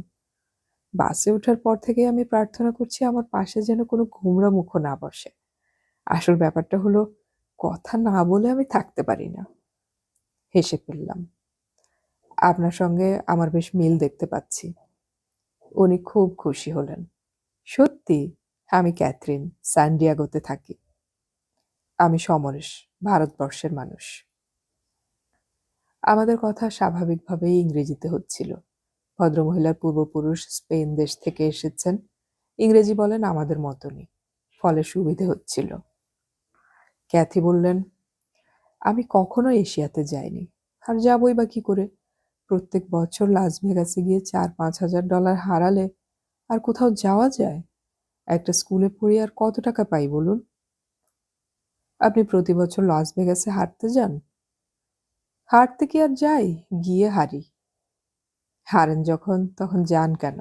বাসে ওঠার পর থেকে আমি প্রার্থনা করছি আমার পাশে যেন কোনো গোমরা মুখ না বসে। আসল ব্যাপারটা হলো, কথা না বলে আমি থাকতে পারি না। হেসে ফেললাম। আপনার সঙ্গে আমার বেশ মিল দেখতে পাচ্ছি। উনি খুব খুশি হলেন। সত্যি? আমি ক্যাথরিন, সান ডিয়েগোতে থাকি। আমি সমরেশ, ভারতবর্ষের মানুষ। আমাদের কথা স্বাভাবিকভাবেই ইংরেজিতে হচ্ছিল। ভদ্রমহিলার পূর্বপুরুষ স্পেন দেশ থেকে এসেছেন। ইংরেজি বলেন আমাদের মতনই, ফলে সুবিধে হচ্ছিল। ক্যাথি বললেন, আমি কখনো এশিয়াতে যাইনি, আর যাবই বা কি করে? প্রত্যেক বছর লাস ভেগাসে গিয়ে $4-5 হাজার হারালে আর কোথাও যাওয়া যায়? একটা স্কুলে পড়ি আর কত টাকা পাই বলুন? আপনি প্রতি বছর লাস ভেগাসে হাঁটতে যান? হাঁটতে কি আর যাই, গিয়ে হারি। হারেন যখন তখন যান কেন?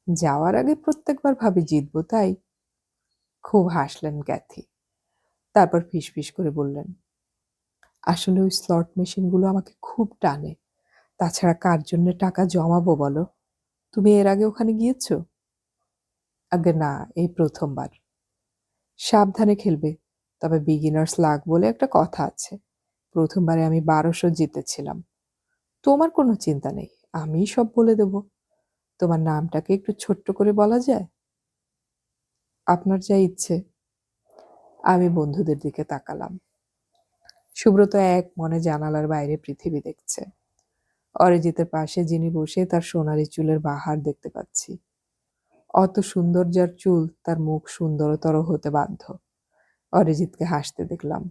যাওয়ার আগে প্রত্যেকবার ভাবি জিতবো, তাই। খুব হাসলেন ক্যাথি। তারপর ফিসফিস করে বললেন, আসলে ওই স্লট মেশিনগুলো আমাকে খুব টানে। তাছাড়া কার জন্য টাকা জমাবো বলো? তুমি এর আগে ওখানে গিয়েছো? আগে না, এই প্রথমবার। সাবধানে খেলবে, তবে বিগিনার্স লাক বলে একটা কথা আছে। প্রথমবারে আমি 1200 জিতেছিলাম। তোমার কোনো চিন্তা নেই, আমিই সব বলে দেব। তোমার নামটাকে একটু ছোট্ট করে বলা যায়? আপনার যা ইচ্ছে। আমি বন্ধুদের দিকে তাকালাম। সুব্রত এক মনে জানালার বাইরে পৃথিবী দেখছে। অরিজিতের পাশে যিনি বসে তার সোনালি চুলের বাহার দেখতে পাচ্ছি। অত সুন্দর যার চুল, তার মুখ সুন্দরতর হতে বাধ্য। অরিজিৎকে হাসতে দেখলাম।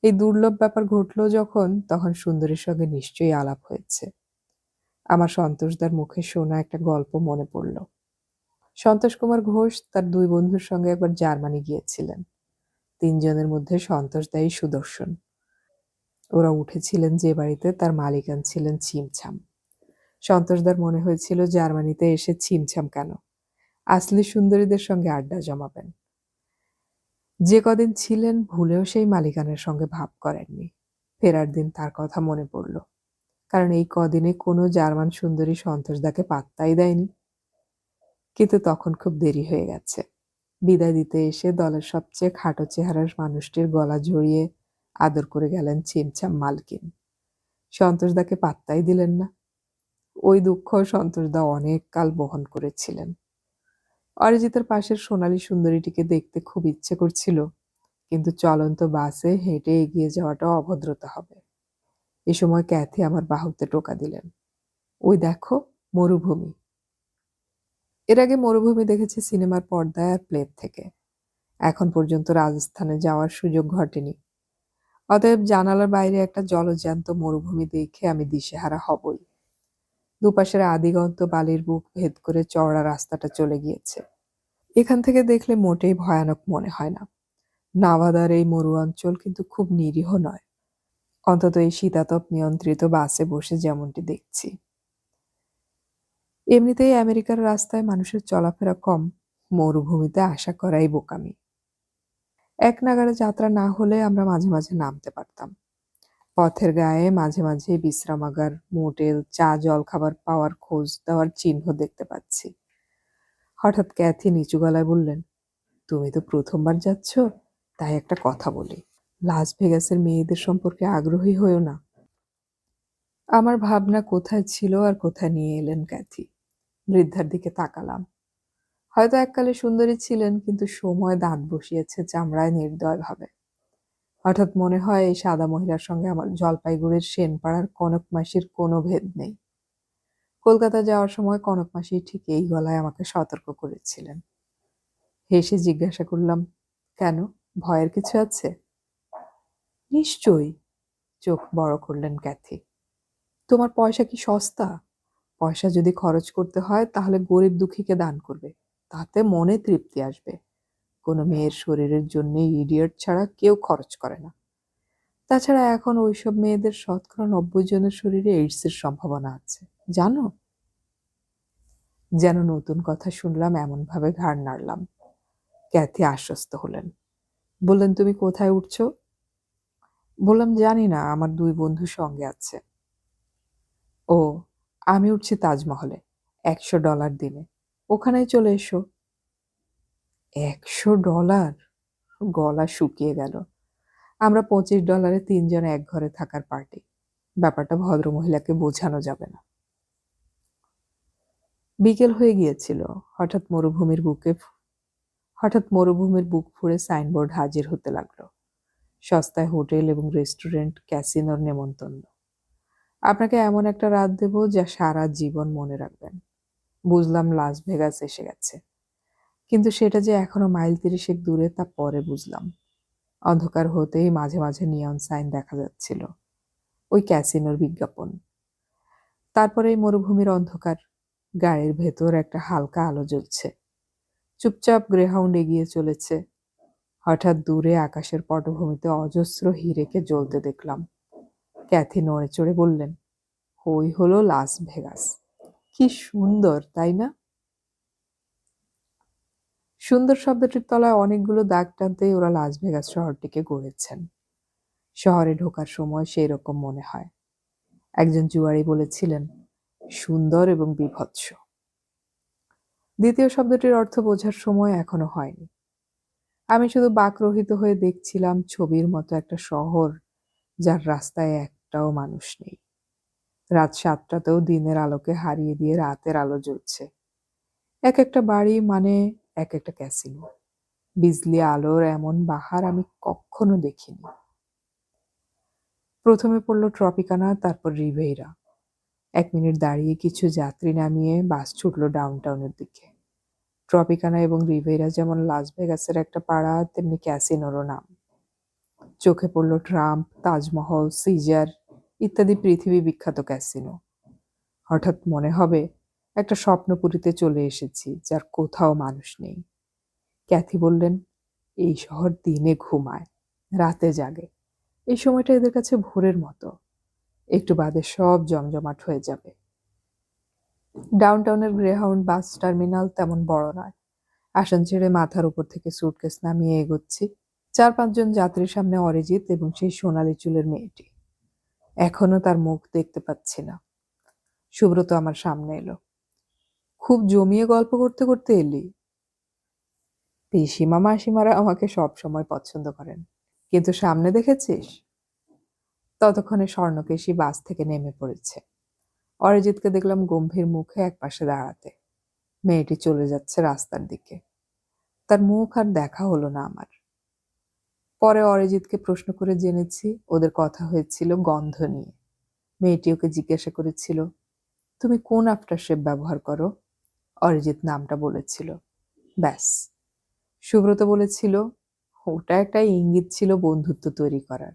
এই দুর্লভ ব্যাপার ঘটল যখন, তখন সুন্দরীর সঙ্গে নিশ্চয়ই আলাপ হয়েছে। আমার সন্তোষদার মুখে শোনা একটা গল্প মনে পড়ল। সন্তোষ কুমার ঘোষ তার ২ বন্ধুর সঙ্গে একবার জার্মানি গিয়েছিলেন। ৩ জনের মধ্যে সন্তোষদাই সুদর্শন। ওরা উঠেছিলেন যে বাড়িতে, তার মালিকান ছিলেন ছিমছাম। সন্তোষদার মনে হয়েছিল জার্মানিতে এসে ছিমছাম কেন, আসলি সুন্দরীদের সঙ্গে আড্ডা জমাবেন। যে কদিন ছিলেন ভুলেও সেই মালিকানের সঙ্গে ভাব করেননি। ফেরার দিন তার কথা মনে পড়ল, কারণ এই কদিনে কোনো জার্মান সুন্দরী সন্তোষদাকে পাত্তাই দেয়নি। কিন্তু তখন খুব দেরি হয়ে গেছে। বিদায় দিতে এসে দলের সবচেয়ে খাটো চেহারার মানুষটির গলা জড়িয়ে আদর করে গেলেন ছিমছাম মালকিন। সন্তোষদাকে পাত্তাই দিলেন না। ওই দুঃখ সন্তোষদা অনেক কাল বহন করেছিলেন। অরিজিতের পাশের সোনালী সুন্দরীটিকে দেখতে খুব ইচ্ছে করছিল, কিন্তু চলন্ত বাসে হেঁটে এগিয়ে যাওয়াটা অভদ্রতা হবে। এ সময় ক্যাথি আমার বাহুতে টোকা দিলেন, ওই দেখো মরুভূমি। এর আগে মরুভূমি দেখেছি সিনেমার পর্দায় আর প্লেট থেকে। এখন পর্যন্ত রাজস্থানে যাওয়ার সুযোগ ঘটেনি। অতএব জানালার বাইরে একটা জলজ্যান্ত মরুভূমি দেখে আমি দিশেহারা হবই। দুপাশের আদিগন্ত বালির বুক ভেদ করে চওড়া রাস্তাটা চলে গিয়েছে। এখান থেকে দেখলে মোটেই ভয়ানক মনে হয় না। নাভাদার এই মরু অঞ্চল কিন্তু খুব নিরীহ নয়, অন্তত এই শীতাতপ নিয়ন্ত্রিত বাসে বসে যেমনটি দেখছি। এমনিতেই আমেরিকার রাস্তায় মানুষের চলাফেরা কম, মরুভূমিতে আশা করাই বোকামি। এক নাগাড়ে যাত্রা না হলে আমরা মাঝে মাঝে নামতে পারতাম। পথের গায়ে মাঝে মাঝে বিশ্রামাগার, মোটেল, চা জলখাবার পাওয়ার খোঁজ দেওয়ার চিহ্ন দেখতে পাচ্ছি। হঠাৎ ক্যাথি নিচু গলায় বললেন, তুমি তো প্রথমবার যাচ্ছ, তাই একটা কথা বলি। লাস ভেগাসের মেয়েদের সম্পর্কে আগ্রহী হয়েও না। আমার ভাবনা কোথায় ছিল আর কোথায় নিয়ে এলেন ক্যাথি। বৃদ্ধার দিকে তাকালাম। হয়তো এককালে সুন্দরী ছিলেন, কিন্তু সময় দাঁত বসিয়েছে চামড়ায় নির্দয়ভাবে। হঠাৎ মনে হয় এই সাদা মহিলার সঙ্গে আমার জলপাইগুড়ির সেনপাড়ার কনক মাসির কোনো ভেদ নেই। কলকাতা যাওয়ার সময় কনক মাসি ঠিক এই গলায় আমাকে সতর্ক করেছিলেন। হেসে জিজ্ঞাসা করলাম, কেন, ভয়ের কিছু আছে? নিশ্চয়ই, চোখ বড় করলেন ক্যাথি। তোমার পয়সা কি সস্তা? পয়সা যদি খরচ করতে হয় তাহলে গরিব দুঃখীকে দান করবে, তাতে মনে তৃপ্তি আসবে। কোনো মেয়ের শরীরের জন্য ইডিয়ট ছাড়া কেউ খরচ করে না। তাছাড়া এখন ওইসব মেয়েদের 90% জনের শরীরে এইডসের সম্ভাবনা আছে, জানো? যেন নতুন কথা শুনলাম এমনভাবে ঘাড় নাড়লাম। ক্যাথি আশ্বস্ত হলেন। বললেন, তুমি কোথায় উঠছো? বললাম, জানি না, আমার 2 বন্ধু সঙ্গে আছে। ও, আমি উঠছি তাজমহলে, $100 দিনে। ওখানেই চলে এসো। $100? গলা শুকিয়ে গেল। আমরা $25 3 জন এক ঘরে থাকার পার্টি। ব্যাপারটা ভদ্রমহিলাকে বোঝানো যাবে না। বিকেল হয়ে গিয়েছিল। হঠাৎ মরুভূমির বুক ফুঁড়ে সাইনবোর্ড হাজির হতে লাগলো। সস্তায় হোটেল এবং রেস্টুরেন্ট, ক্যাসিনোর নেমন্তন্ন। আপনাকে এমন একটা রাত দেব যা সারা জীবন মনে রাখবেন। বুঝলাম লাস ভেগাস এসে গেছে, কিন্তু সেটা যে এখনো মাইল 30 দূরে তা পরে বুঝলাম। অন্ধকার হতেই মাঝে মাঝে নিয়ন সাইন দেখা যাচ্ছিল, ওই ক্যাসিনোর বিজ্ঞাপন। তারপরে এই মরুভূমির অন্ধকার, গাড়ির ভেতর একটা হালকা আলো জ্বলছে। চুপচাপ গ্রেহাউন্ড এগিয়ে চলেছে। হঠাৎ দূরে আকাশের পটভূমিতে অজস্র হিরেকে জ্বলতে দেখলাম। ক্যাথি নড়ে চড়ে বললেন, ওই হলো লাস ভেগাস। কি সুন্দর, তাই না? সুন্দর শব্দটির তলায় অনেকগুলো দাগ টানতেই ওরা লাস ভেগাস শহরটিকে গড়েছেন। শহরে ঢোকার সময় সেই রকম মনে হয়। একজন জুয়ারি বলেছিলেন, সুন্দর এবং বীভৎস। দ্বিতীয় শব্দটির অর্থ বোঝার সময় এখনো হয়নি। আমি শুধু বাকরহিত হয়ে দেখছিলাম ছবির মতো একটা শহর, যার রাস্তায় একটাও মানুষ নেই। রাত 7টাতেও দিনের আলোকে হারিয়ে দিয়ে রাতের আলো জ্বলছে। এক একটা বাড়ি মানে এক একটা ক্যাসিনো। বিজলি আলোর এমন বাহার আমি কখনো দেখিনি। প্রথমে পড়লো ট্রপিকানা, তারপর রিভেইরা। 1 মিনিট দাঁড়িয়ে কিছু যাত্রী নামিয়ে বাস ছুটলো ডাউনটাউনের দিকে। ট্রপিকানা এবং রিভেইরা যেমন লাস ভেগাসের একটা পাড়া, তেমনি ক্যাসিনোরও নাম। চোখে পড়ল ট্রাম্প, তাজমহল, সিজার ইত্যাদি পৃথিবী বিখ্যাত ক্যাসিনো। হঠাৎ মনে হবে একটা স্বপ্নপুরীতে চলে এসেছি, যার কোথাও মানুষ নেই। ক্যাথি বললেন, এই শহর দিনে ঘুমায়, রাতে জাগে। এই সময়টা এদের কাছে ভোরের মতো। একটু বাদে সব জমজমাট হয়ে যাবে। ডাউনটাউনের গ্রেহাউন্ড বাস টার্মিনাল তেমন বড় নয়। আসন ছেড়ে মাথার উপর থেকে সুটকেস নামিয়ে এগোচ্ছি। 4-5 জন যাত্রীর সামনে অরিজিৎ এবং সেই সোনালি চুলের মেয়েটি। এখনো তার মুখ দেখতে পাচ্ছি না। সুব্রত আমার সামনে এলো। খুব জমিয়ে গল্প করতে করতে এলি? পিসিমা মাসিমারা আমাকে সব সময় পছন্দ করেন, কিন্তু সামনে দেখেছিস? ততক্ষণে স্বর্ণকেশী বাস থেকে নেমে পড়েছে। অরিজিৎকে দেখলাম গম্ভীর মুখে একপাশে দাঁড়াতে। মেয়েটি চলে যাচ্ছে রাস্তার দিকে। তার মুখ আর দেখা হলো না আমার। পরে অরিজিৎকে প্রশ্ন করে জেনেছি ওদের কথা হয়েছিল গন্ধ নিয়ে। মেয়েটি ওকে জিজ্ঞাসা করেছিল, তুমি কোন আফটারশেভ ব্যবহার করো? অরিজিৎ নামটা বলেছিল। ব্যাস। সুব্রত বলেছিল, ওটা একটা ইঙ্গিত ছিল বন্ধুত্ব তৈরি করার।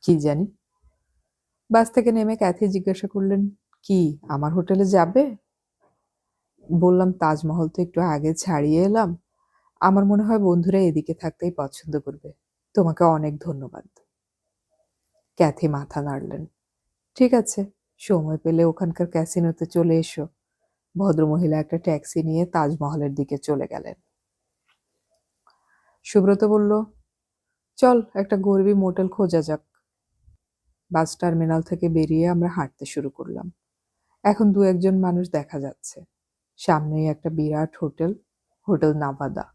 কি জানি। বাস থেকে নেমে ক্যাথি জিজ্ঞাসা করলেন, কি আমার হোটেলে যাবে? বললাম, তাজমহল তো একটু আগে ছাড়িয়ে এলাম। আমার মনে হয় বন্ধুরা এদিকে থাকতেই পছন্দ করবে। তোমাকে অনেক ধন্যবাদ। ক্যাথি মাথা নাড়লেন। ঠিক আছে, সময় পেলে ওখানকার ক্যাসিনোতে চলে এসো। ভদ্রমহিলা একটা ট্যাক্সি নিয়ে তাজমহলের দিকে চলে গেলেন। সুব্রত বলল, চল একটা গরিবী মোটেল খোঁজা যাক। বাস টার্মিনাল থেকে বেরিয়ে আমরা হাঁটতে শুরু করলাম। এখন 2-1 জন মানুষ দেখা যাচ্ছে। সামনেই একটা বিরাট হোটেল, হোটেল নাভাদা।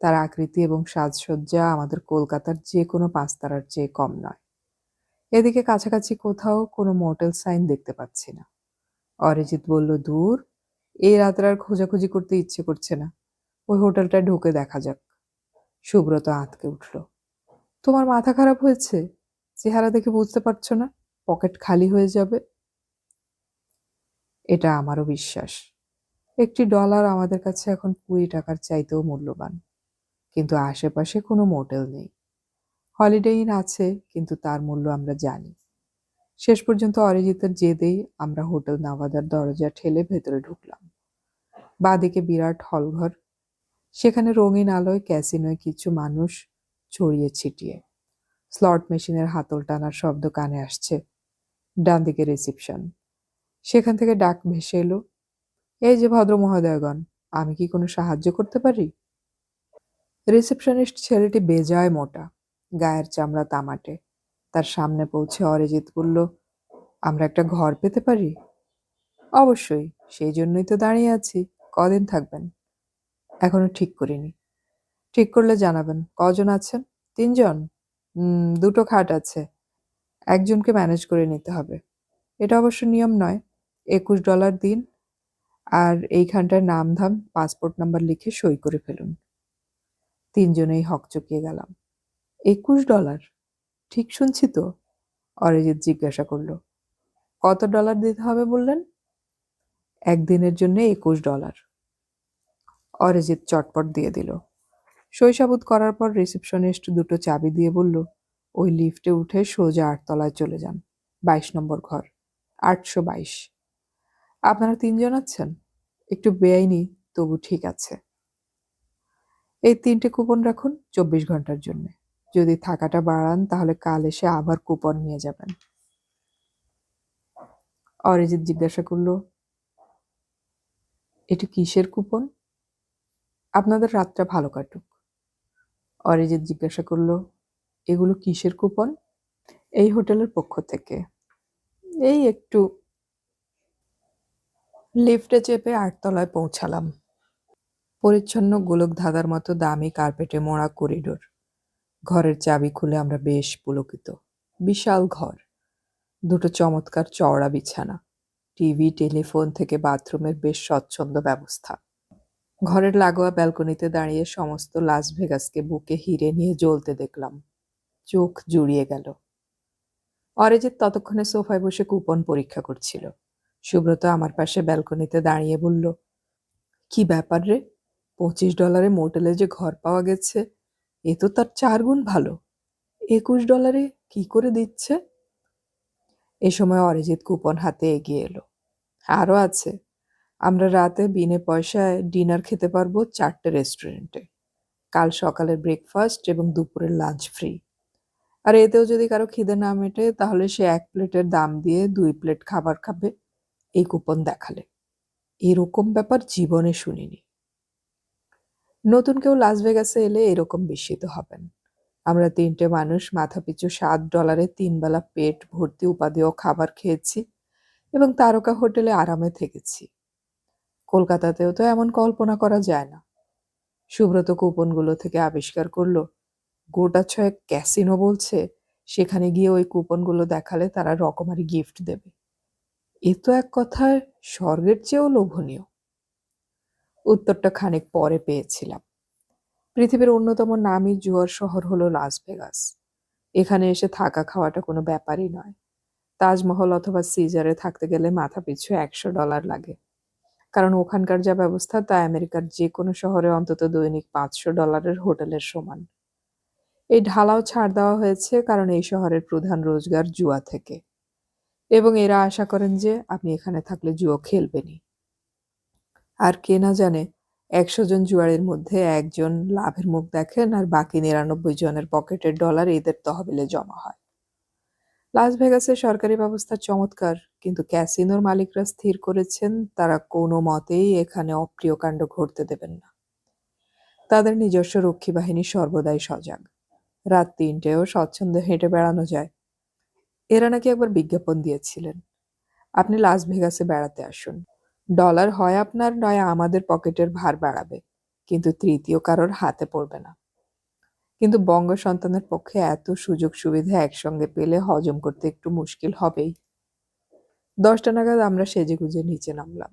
তার আকৃতি এবং সাজসজ্জা আমাদের কলকাতার যে কোনো 5 তারার চেয়ে কম নয়। এদিকে কাছাকাছি কোথাও কোনো মোটেল সাইন দেখতে পাচ্ছি না। অরিজিৎ বলল, দূর, এই রাতের আর খোঁজাখুঁজি করতে ইচ্ছে করছে না। ওই হোটেলটায় ঢুকে দেখা যাক। সুব্রত আঁতকে উঠল। তোমার মাথা খারাপ হয়েছে? চেহারা দেখে বুঝতে পারছো না পকেট খালি হয়ে যাবে? এটা আমারও বিশ্বাস। $1 আমাদের কাছে এখন 20 টাকার চাইতেও মূল্যবান। কিন্তু আশেপাশে কোনো মোটেল নেই। হলিডে ইন আছে, কিন্তু তার মূল্য আমরা জানি। শেষ পর্যন্ত অরিজিতের জেদেই আমরা হোটেল নাভাদার দরজা ঠেলে ভেতরে ঢুকলাম। বাঁদিকে বিরাট হলঘর। সেখানে রঙিন আলোয় ক্যাসিনোয় কিছু মানুষ ছড়িয়ে ছিটিয়ে। স্লট মেশিনের হাতল টানার শব্দ কানে আসছে। ডান দিকে রিসিপশন। সেখান থেকে ডাক ভেসে এলো, এই যে ভদ্র মহোদয়গণ, আমি কি কোনো সাহায্য করতে পারি? রিসেপশনিস্ট ছেলেটি বেজায় মোটা, গায়ের চামড়া তামাটে। তার সামনে পৌঁছে অরিজিৎ বলল, আমরা একটা ঘর পেতে পারি? অবশ্যই, সেই জন্যই তো দাঁড়িয়ে আছি। কদিন থাকবেন? এখনো ঠিক করিনি। ঠিক করলে জানাবেন। কজন আছেন? 3 জন? 2টো খাট আছে। একজনকে ম্যানেজ করে নিতে হবে। এটা অবশ্য নিয়ম নয়। $21 দিন, আর এইখানটায় নাম ধাম পাসপোর্ট নাম্বার লিখে সই করে ফেলুন। 3জনেই হকচকিয়ে গেলাম। $21? ঠিক শুনছি তো? অরিজিৎ জিজ্ঞাসা করল, কত ডলার দিতে হবে বললেন? একদিনের জন্য $21। অরিজিৎ চটপট দিয়ে দিল। সই সাবুত করার পর রিসেপশনিস্ট 2টো চাবি দিয়ে বলল, ওই লিফটে উঠে সোজা 8 তলায় চলে যান। 22 নম্বর ঘর, 822। আপনারা 3জন আছেন? একটু বেআইনি, তবু ঠিক আছে। এই 3টে কুপন রাখুন 24 ঘন্টার জন্য। যদি থাকাটা বাড়ান তাহলে কাল এসে আবার কুপন নিয়ে যাবেন। অরিজিৎ জিজ্ঞাসা করল, এটা কিসের কুপন? আপনাদের রাতটা ভালো কাটুক। অরিজিৎ জিজ্ঞাসা করল, এগুলো কিসের কুপন? এই হোটেলের পক্ষ থেকে। এই একটু। লিফটে চেপে 8 তলায় পৌঁছালাম। পরিচ্ছন্ন গোলক ধাঁধার মতো দামি কার্পেটে মোড়া করিডোর। ঘরের চাবি খুলে আমরা বেশ পুলকিত। বিশাল ঘর, 2টো চমৎকার চওড়া বিছানা, টিভি, টেলিফোন থেকে বাথরুমের বেশ স্বচ্ছন্দ ব্যবস্থা। ঘরের লাগোয়া ব্যালকনিতে দাঁড়িয়ে সমস্ত লাস ভেগাসকে বুকে হিরে নিয়ে জ্বলতে দেখলাম। চোখ জুড়িয়ে গেল। অরিজিৎ ততক্ষণে সোফায় বসে কুপন পরীক্ষা করছিল। সুব্রত আমার পাশে ব্যালকনিতে দাঁড়িয়ে বলল, কি ব্যাপার রে, $25 মোটেলে যে ঘর পাওয়া গেছে, এ তো তার 4 গুণ ভালো। $21 কি করে দিচ্ছে? এ সময় অরিজিৎ কুপন হাতে এগিয়ে এলো। আরও আছে। আমরা রাতে বিনে পয়সায় ডিনার খেতে পারবো 4টে রেস্টুরেন্টে। কাল সকালের ব্রেকফাস্ট এবং দুপুরের লাঞ্চ ফ্রি। আর এতেও যদি কারো খিদে না মেটে তাহলে সে 1 প্লেটের দাম দিয়ে 2 প্লেট খাবার খাবে এই কুপন দেখালে। এরকম ব্যাপার জীবনে শুনিনি। নতুন কেউ লাস ভেগাসে এলে এরকম বিস্মিত হবেন। আমরা 3টে মানুষ মাথাপিছু $7 3 বেলা পেট ভর্তি উপাদেয় খাবার খেয়েছি এবং তারকা হোটেলে আরামে থেকেছি। কলকাতাতেও তো এমন কল্পনা করা যায় না। সুব্রত কুপনগুলো থেকে আবিষ্কার করলো গোটা 6 ক্যাসিনো বলছে সেখানে গিয়ে ওই কুপনগুলো দেখালে তারা রকমারি গিফট দেবে। এ তো এক কথায় স্বর্গের চেয়েও লোভনীয়। উত্তরটা খানিক পরে পেয়েছিলাম। পৃথিবীর অন্যতম নামী জুয়ার শহর হলো লাস ভেগাস। এখানে এসে থাকা খাওয়াটা কোনো ব্যাপারই নয়। তাজমহল অথবা সিজারে থাকতে গেলে মাথাপিছু $100 লাগে। কারণ ওখানকার যা ব্যবস্থা তা আমেরিকার যে কোনো শহরে অন্তত দৈনিক $500 হোটেলের সমান। এই ঢালাও ছাড় দেওয়া হয়েছে কারণ এই শহরের প্রধান রোজগার জুয়া থেকে, এবং এরা আশা করেন যে আপনি এখানে থাকলে জুয়া খেলবেনই। আর কে না জানে 100 জন জুয়াড়ির মধ্যে একজন লাভের মুখ দেখেন আর বাকি 99 জনের পকেটের ডলার এদের তহবিলে জমা হয়। লাস ভেগাসের সরকারি ব্যবস্থা চমৎকার, কিন্তু ক্যাসিনোর মালিকরা স্থির করেছেন তারা কোনো মতেই এখানে অপ্রিয় কাণ্ড ঘটতে দেবেন না। তাদের নিজস্ব রক্ষী বাহিনী সর্বদাই সজাগ। রাত 3টেও স্বচ্ছন্দে হেঁটে বেড়ানো যায়। এরা নাকি একবার বিজ্ঞাপন দিয়েছিলেন, আপনি লাস ভেগাসে বেড়াতে আসুন, ডলার হয় আপনার নয় আমাদের পকেটের ভার বাড়াবে, কিন্তু তৃতীয় কারোর হাতে পড়বে না। কিন্তু বঙ্গ সন্তানের পক্ষে এত সুযোগ সুবিধা একসঙ্গে পেলে হজম করতে একটু মুশকিল হবেই। 10টা নাগাদ আমরা সেজেগুজে নিচে নামলাম।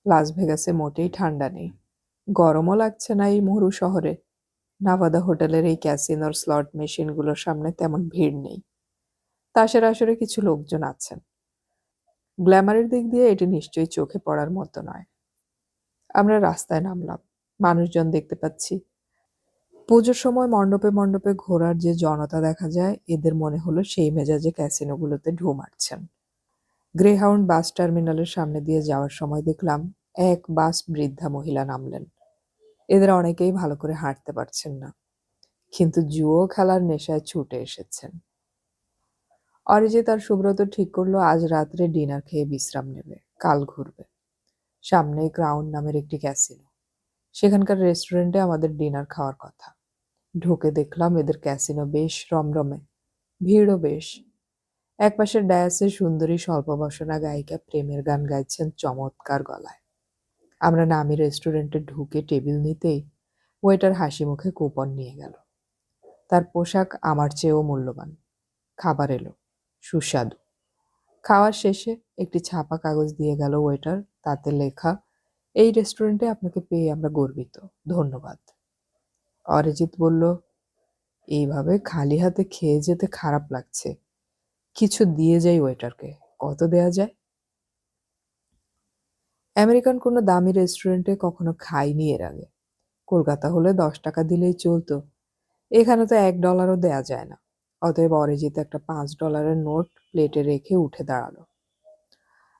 লাস ভেগাসে মোটেই ঠান্ডা নেই, গরমও লাগছে না এই মরু শহরে। নাভাদা হোটেলের এই ক্যাসিনোর স্লট মেশিনগুলোর সামনে তেমন ভিড় নেই। তাসের আসরে কিছু লোকজন আছেন। গ্ল্যামারের দিক দিয়ে এটি নিশ্চয়ই চোখে পড়ার মতো নয়। আমরা রাস্তায় নামলাম, মানুষজন দেখতে পাচ্ছি। পুজোর সময় মণ্ডপে মণ্ডপে ঘোরার যে জনতা দেখা যায়, এদের মনে হলো সেই মেজাজে ক্যাসিনোগুলোতে ঢু মারছেন। গ্রেহাউন্ড বাস টার্মিনালের সামনে দিয়ে যাওয়ার সময় দেখলাম এক বাস বৃদ্ধা মহিলা নামলেন। এদের অনেকেই ভালো করে হাঁটতে পারছেন না, কিন্তু জুয়ো খেলার নেশায় ছুটে এসেছেন। অরিজিৎ আর সুব্রত ঠিক করলো আজ রাত্রে ডিনার খেয়ে বিশ্রাম নেবে, কাল ঘুরবে। সামনেই ক্রাউন নামের একটি ক্যাসিনো, সেখানকার রেস্টুরেন্টে আমাদের ডিনার খাওয়ার কথা। ঢুকে দেখলাম এদের ক্যাসিনো বেশ রমরমে, ভিড়ও বেশ। একপাশের ডায়াসে সুন্দরী স্বল্পবসনা গায়িকা প্রেমের গান গাইছেন চমৎকার গলায়। আমরা নামি রেস্টুরেন্টে ঢুকে টেবিল নিতেই ওয়েটার হাসি মুখে কুপন নিয়ে গেল। তার পোশাক আমার চেয়েও মূল্যবান। খাবার এলো, সুস্বাদু। খাওয়ার শেষে একটি ছাপা কাগজ দিয়ে গেল ওয়েটার, তাতে লেখা, এই রেস্টুরেন্টে আপনাকে পেয়ে আমরা গর্বিত, ধন্যবাদ। অরিজিৎ বলল, এইভাবে খালি হাতে খেয়ে যেতে খারাপ লাগছে, কিছু দিয়ে যাই ওয়েটারকে। কত দেয়া যায়? আমেরিকান কোনো দামি রেস্টুরেন্টে কখনো খাইনি এর আগে। কলকাতা হলে 10 টাকা দিলেই চলতো, এখানে তো $1ও দেয়া যায় না। অতএব অরিজিৎ একটা $5 নোট প্লেটে রেখে উঠে দাঁড়ালো।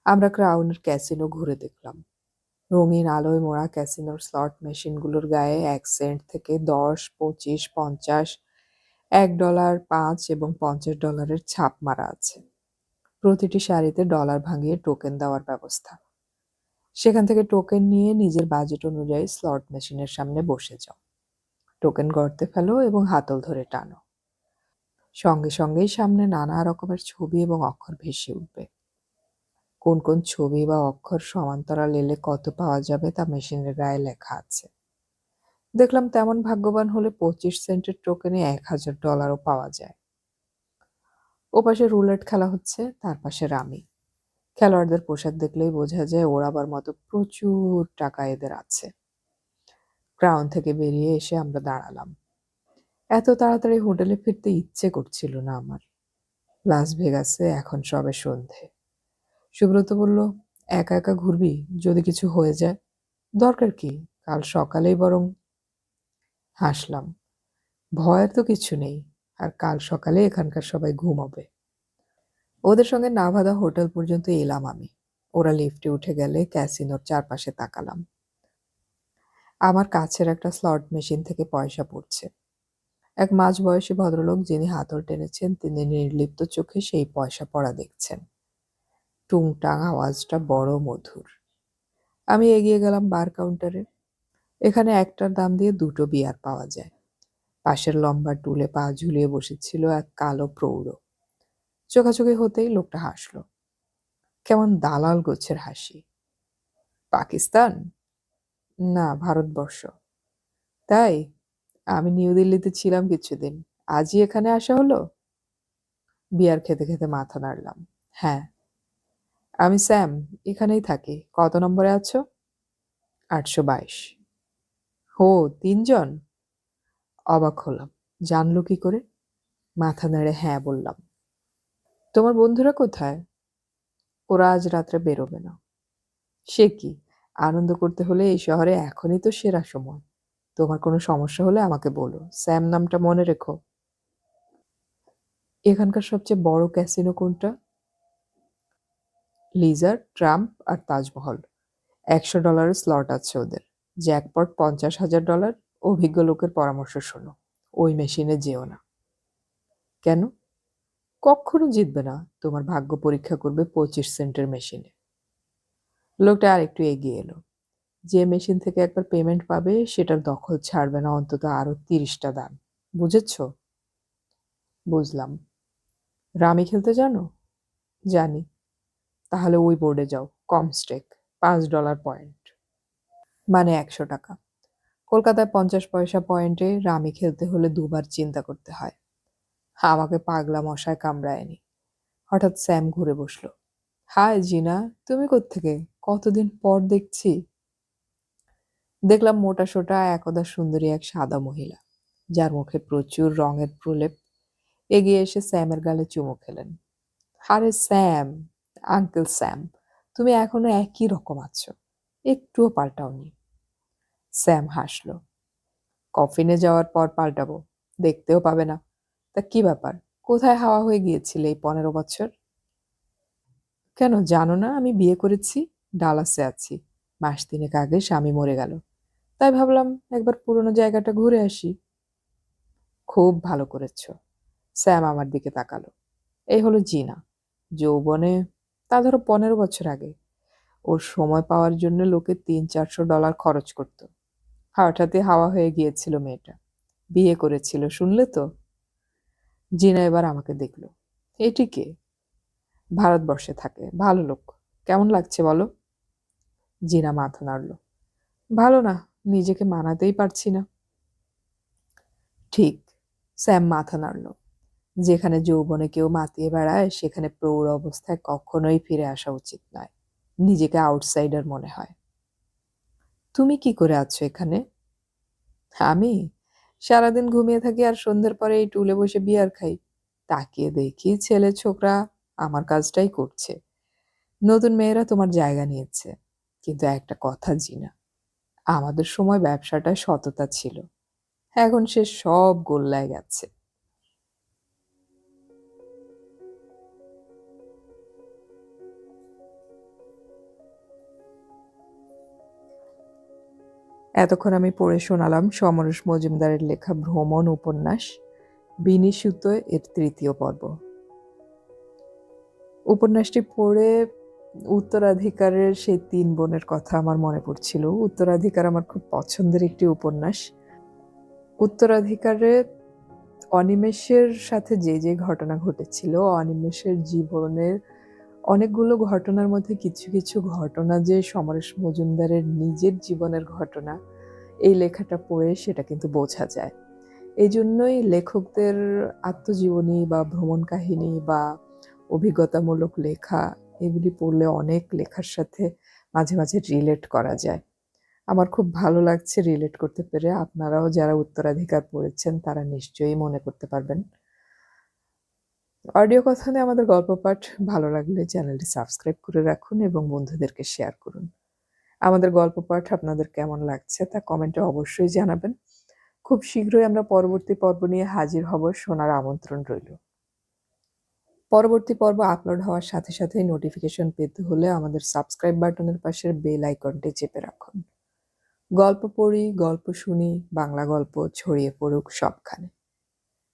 আমরা ক্রাউনের ক্যাসিনো ঘুরে দেখলাম। রঙিন আলোয় মোড়া ক্যাসিনোর স্লট মেশিনগুলোর গায়ে 1 সেন্ট থেকে 10, 25, 50, $1, 5 এবং $50 ছাপ মারা আছে। প্রতিটি সারিতে ডলার ভাঙিয়ে টোকেন দেওয়ার ব্যবস্থা। সেখান থেকে টোকেন নিয়ে নিজের বাজেট অনুযায়ী স্লট মেশিনের সামনে বসে যাও। টোকেন গর্তে ফেলো এবং হাতল ধরে টানো। সঙ্গে সঙ্গেই সামনে নানা রকমের ছবি এবং অক্ষর ভেসে উঠবে। কোন কোন ছবি বা অক্ষর সমান্তরাল এলে কত পাওয়া যাবে তা মেশিনের গায়ে লেখা আছে। দেখলাম তেমন ভাগ্যবান হলে 25 সেন্টের টোকেনে $1000ও পাওয়া যায়। ওপাশে রুলেট খেলা হচ্ছে, তার পাশে রামি। খেলোয়াড়দের পোশাক দেখলেই বোঝা যায় ওড়াবার মতো প্রচুর টাকা এদের আছে। ক্রাউন থেকে বেরিয়ে এসে আমরা দাঁড়ালাম। এত তাড়াতাড়ি হোটেলে ফিরতে ইচ্ছে করছিল না আমার। লাস ভেগাসে এখন সবে সন্ধে। সুব্রত বলল, একা একা ঘুরবি? যদি কিছু হয়ে যায়? দরকার কি, কাল সকালেই বরং। হাসলাম। ভয়ের তো কিছু নেই, আর কাল সকালে এখানকার সবাই ঘুমাবে। ওদের সঙ্গে নাভাদা হোটেল পর্যন্ত এলাম আমি। ওরা লিফটে উঠে গেলে ক্যাসিনোর চারপাশে তাকালাম। আমার কাছের একটা স্লট মেশিন থেকে পয়সা পড়ছে। এক মাঝবয়সী ভদ্রলোক যিনি হাতল টেনেছেন তিনি নির্লিপ্ত চোখে সেই পয়সা পড়া দেখছেন। টুংটাং আওয়াজটা বড় মধুর। আমি এগিয়ে গেলাম বার কাউন্টারে। এখানে একটার দাম দিয়ে দুটো বিয়ার পাওয়া যায়। পাশের লম্বা টুলে পা ঝুলিয়ে বসেছিল এক কালো প্রৌঢ়। চোখাচোখি হতেই লোকটা হাসল, কেমন দালাল গোছের হাসি। পাকিস্তান? না, ভারতবর্ষ। তাই? আমি নিউ দিল্লিতে ছিলাম কিছুদিন, আজই এখানে আসা হলো। বিয়ার খেতে খেতে মাথা নাড়লাম। হ্যাঁ। আমি স্যাম, এখানেই থাকি। কত নম্বরে আছো? 822। হো, 3 জন? অবাক হলাম। জানলো কি করে? মাথা নেড়ে হ্যাঁ বললাম। তোমার বন্ধুরা কোথায়? ওরা আজ রাত্রে বেরোবে না। সে কি, আনন্দ করতে হলে এই শহরে এখনই তো সেরা সময়। তোমার কোনো সমস্যা হলে আমাকে বলো, স্যাম নামটা মনে রেখো। এখানকার সবচেয়ে বড় ক্যাসিনো কোনটা? লিজার, ট্রাম্প আর তাজমহল। $100 স্লট আছে ওদের। জ্যাকপট $50,000। অভিজ্ঞ লোকের পরামর্শ শোনো, ওই মেশিনে যেও না। কেন? কখনো জিতবে না। তোমার ভাগ্য পরীক্ষা করবে 25 সেন্টের মেশিনে। লোকটা আর একটু এগিয়ে এলো। যে মেশিন থেকে একবার পেমেন্ট পাবে সেটার দখল ছাড়বে না অন্তত আরো 30টা দান। বুঝেছ? বুঝলাম। রামি খেলতে জানো? জানি। তাহলে ওই বোর্ডে যাও, কম স্টেক, $5 পয়েন্ট। মানে 100 টাকা। কলকাতায় 50 পয়সা পয়েন্টে রামি খেলতে হলে দুবার চিন্তা করতে হয়। আমাকে পাগলা মশায় কামড়ায়নি। হঠাৎ স্যাম ঘুরে বসলো। হাই জিনা, তুমি কোত্থেকে? কতদিন পর দেখছি। দেখলাম মোটা সোটা একদা সুন্দরী এক সাদা মহিলা, যার মুখে প্রচুর রঙের প্রলেপ। এগিয়ে এসে স্যামের গালে চুমু খেলেন। আরে স্যাম, আঙ্কেল স্যাম, তুমি এখনো একই রকম আছো, একটুও পাল্টাওনি। স্যাম হাসলো। কফিনে যাওয়ার পর পাল্টাবো, দেখতেও পাবে না। তা কি ব্যাপার, কোথায় হাওয়া হয়ে গিয়েছিলে এই 15 বছর? কেন জানো না আমি বিয়ে করেছি? ডালাসে আছি। মাস 3 আগে স্বামী মরে গেল, তাই ভাবলাম একবার পুরোনো জায়গাটা ঘুরে আসি। খুব ভালো করেছ। স্যাম আমার দিকে তাকালো। এই হলো জিনা। যৌবনে, তা ধরো 15 বছর আগে, ওর সময় পাওয়ার জন্য লোকে $300-400 খরচ করত। হঠাৎই হাওয়া হয়ে গিয়েছিল মেয়েটা। বিয়ে করেছিল, শুনলে তো? জিনা এবার আমাকে দেখলো। এটি কে? ভারতবর্ষে থাকে, ভালো লোক। কেমন লাগছে বলো? জিনা মাথা নাড়ল। ভালো না, নিজেকে মানাতেই পারছি না। ঠিক। স্যাম মাথা নাড়ল। যেখানে যৌবনে কেউ মাতিয়ে বেড়ায় সেখানে প্রৌঢ় অবস্থায় কখনোই ফিরে আসা উচিত নয়। নিজেকে আউটসাইডার মনে হয়। তুমি কি করে আছো এখানে? আমি সারাদিন ঘুমিয়ে থাকি আর সন্ধ্যের পরে এই টুলে বসে বিয়ার খাই। তাকিয়ে দেখি ছেলে ছোকরা আমার কাজটাই করছে। নতুন মেয়েরা তোমার জায়গা নিয়েছে। কিন্তু একটা কথা জিনা, আমাদের সময় ব্যবসাটায় সততা ছিল, এখন সে সব গোল্লায় গেছে। এতক্ষণ আমি পড়ে শোনালাম সমরেশ মজুমদারের লেখা ভ্রমণ উপন্যাস বিনিশুত এর 3য় পর্ব। উপন্যাসটি পড়ে উত্তরাধিকারের সেই 3 বোনের কথা আমার মনে পড়ছিল। উত্তরাধিকার আমার খুব পছন্দের একটি উপন্যাস। উত্তরাধিকারে অনিমেষের সাথে যে যে ঘটনা ঘটেছিল, অনিমেষের জীবনের অনেকগুলো ঘটনার মধ্যে কিছু কিছু ঘটনা যে সমরেশ মজুমদারের নিজের জীবনের ঘটনা, এই লেখাটা পড়ে সেটা কিন্তু বোঝা যায়। এই জন্যই লেখকদের আত্মজীবনী বা ভ্রমণ কাহিনী বা অভিজ্ঞতামূলক লেখা, এগুলি পড়লে অনেক লেখার সাথে মাঝে মাঝে রিলেট করা যায়। আমার খুব ভালো লাগছে রিলেট করতে পেরে। আপনারাও যারা উত্তরাধিকার পড়েছেন তারা নিশ্চয়ই মনে করতে পারবেন। অডিও কথানে আমাদের গল্প পাঠ ভালো লাগলে চ্যানেলটি সাবস্ক্রাইব করে রাখুন এবং বন্ধুদেরকে শেয়ার করুন। আমাদের গল্প পাঠ আপনাদের কেমন লাগছে তা কমেন্টে অবশ্যই জানাবেন। খুব শীঘ্রই আমরা পরবর্তী পর্ব নিয়ে হাজির হব, শোনার আমন্ত্রণ রইল। পরবর্তী পর্ব আপলোড হওয়ার সাথে সাথেই নোটিফিকেশন পেতে হলে আমাদের সাবস্ক্রাইব বাটনের পাশের বেল আইকনটি চেপে রাখুন। গল্প পড়ি, গল্প শুনি, বাংলা গল্প ছড়িয়ে পড়ুক সবখানে।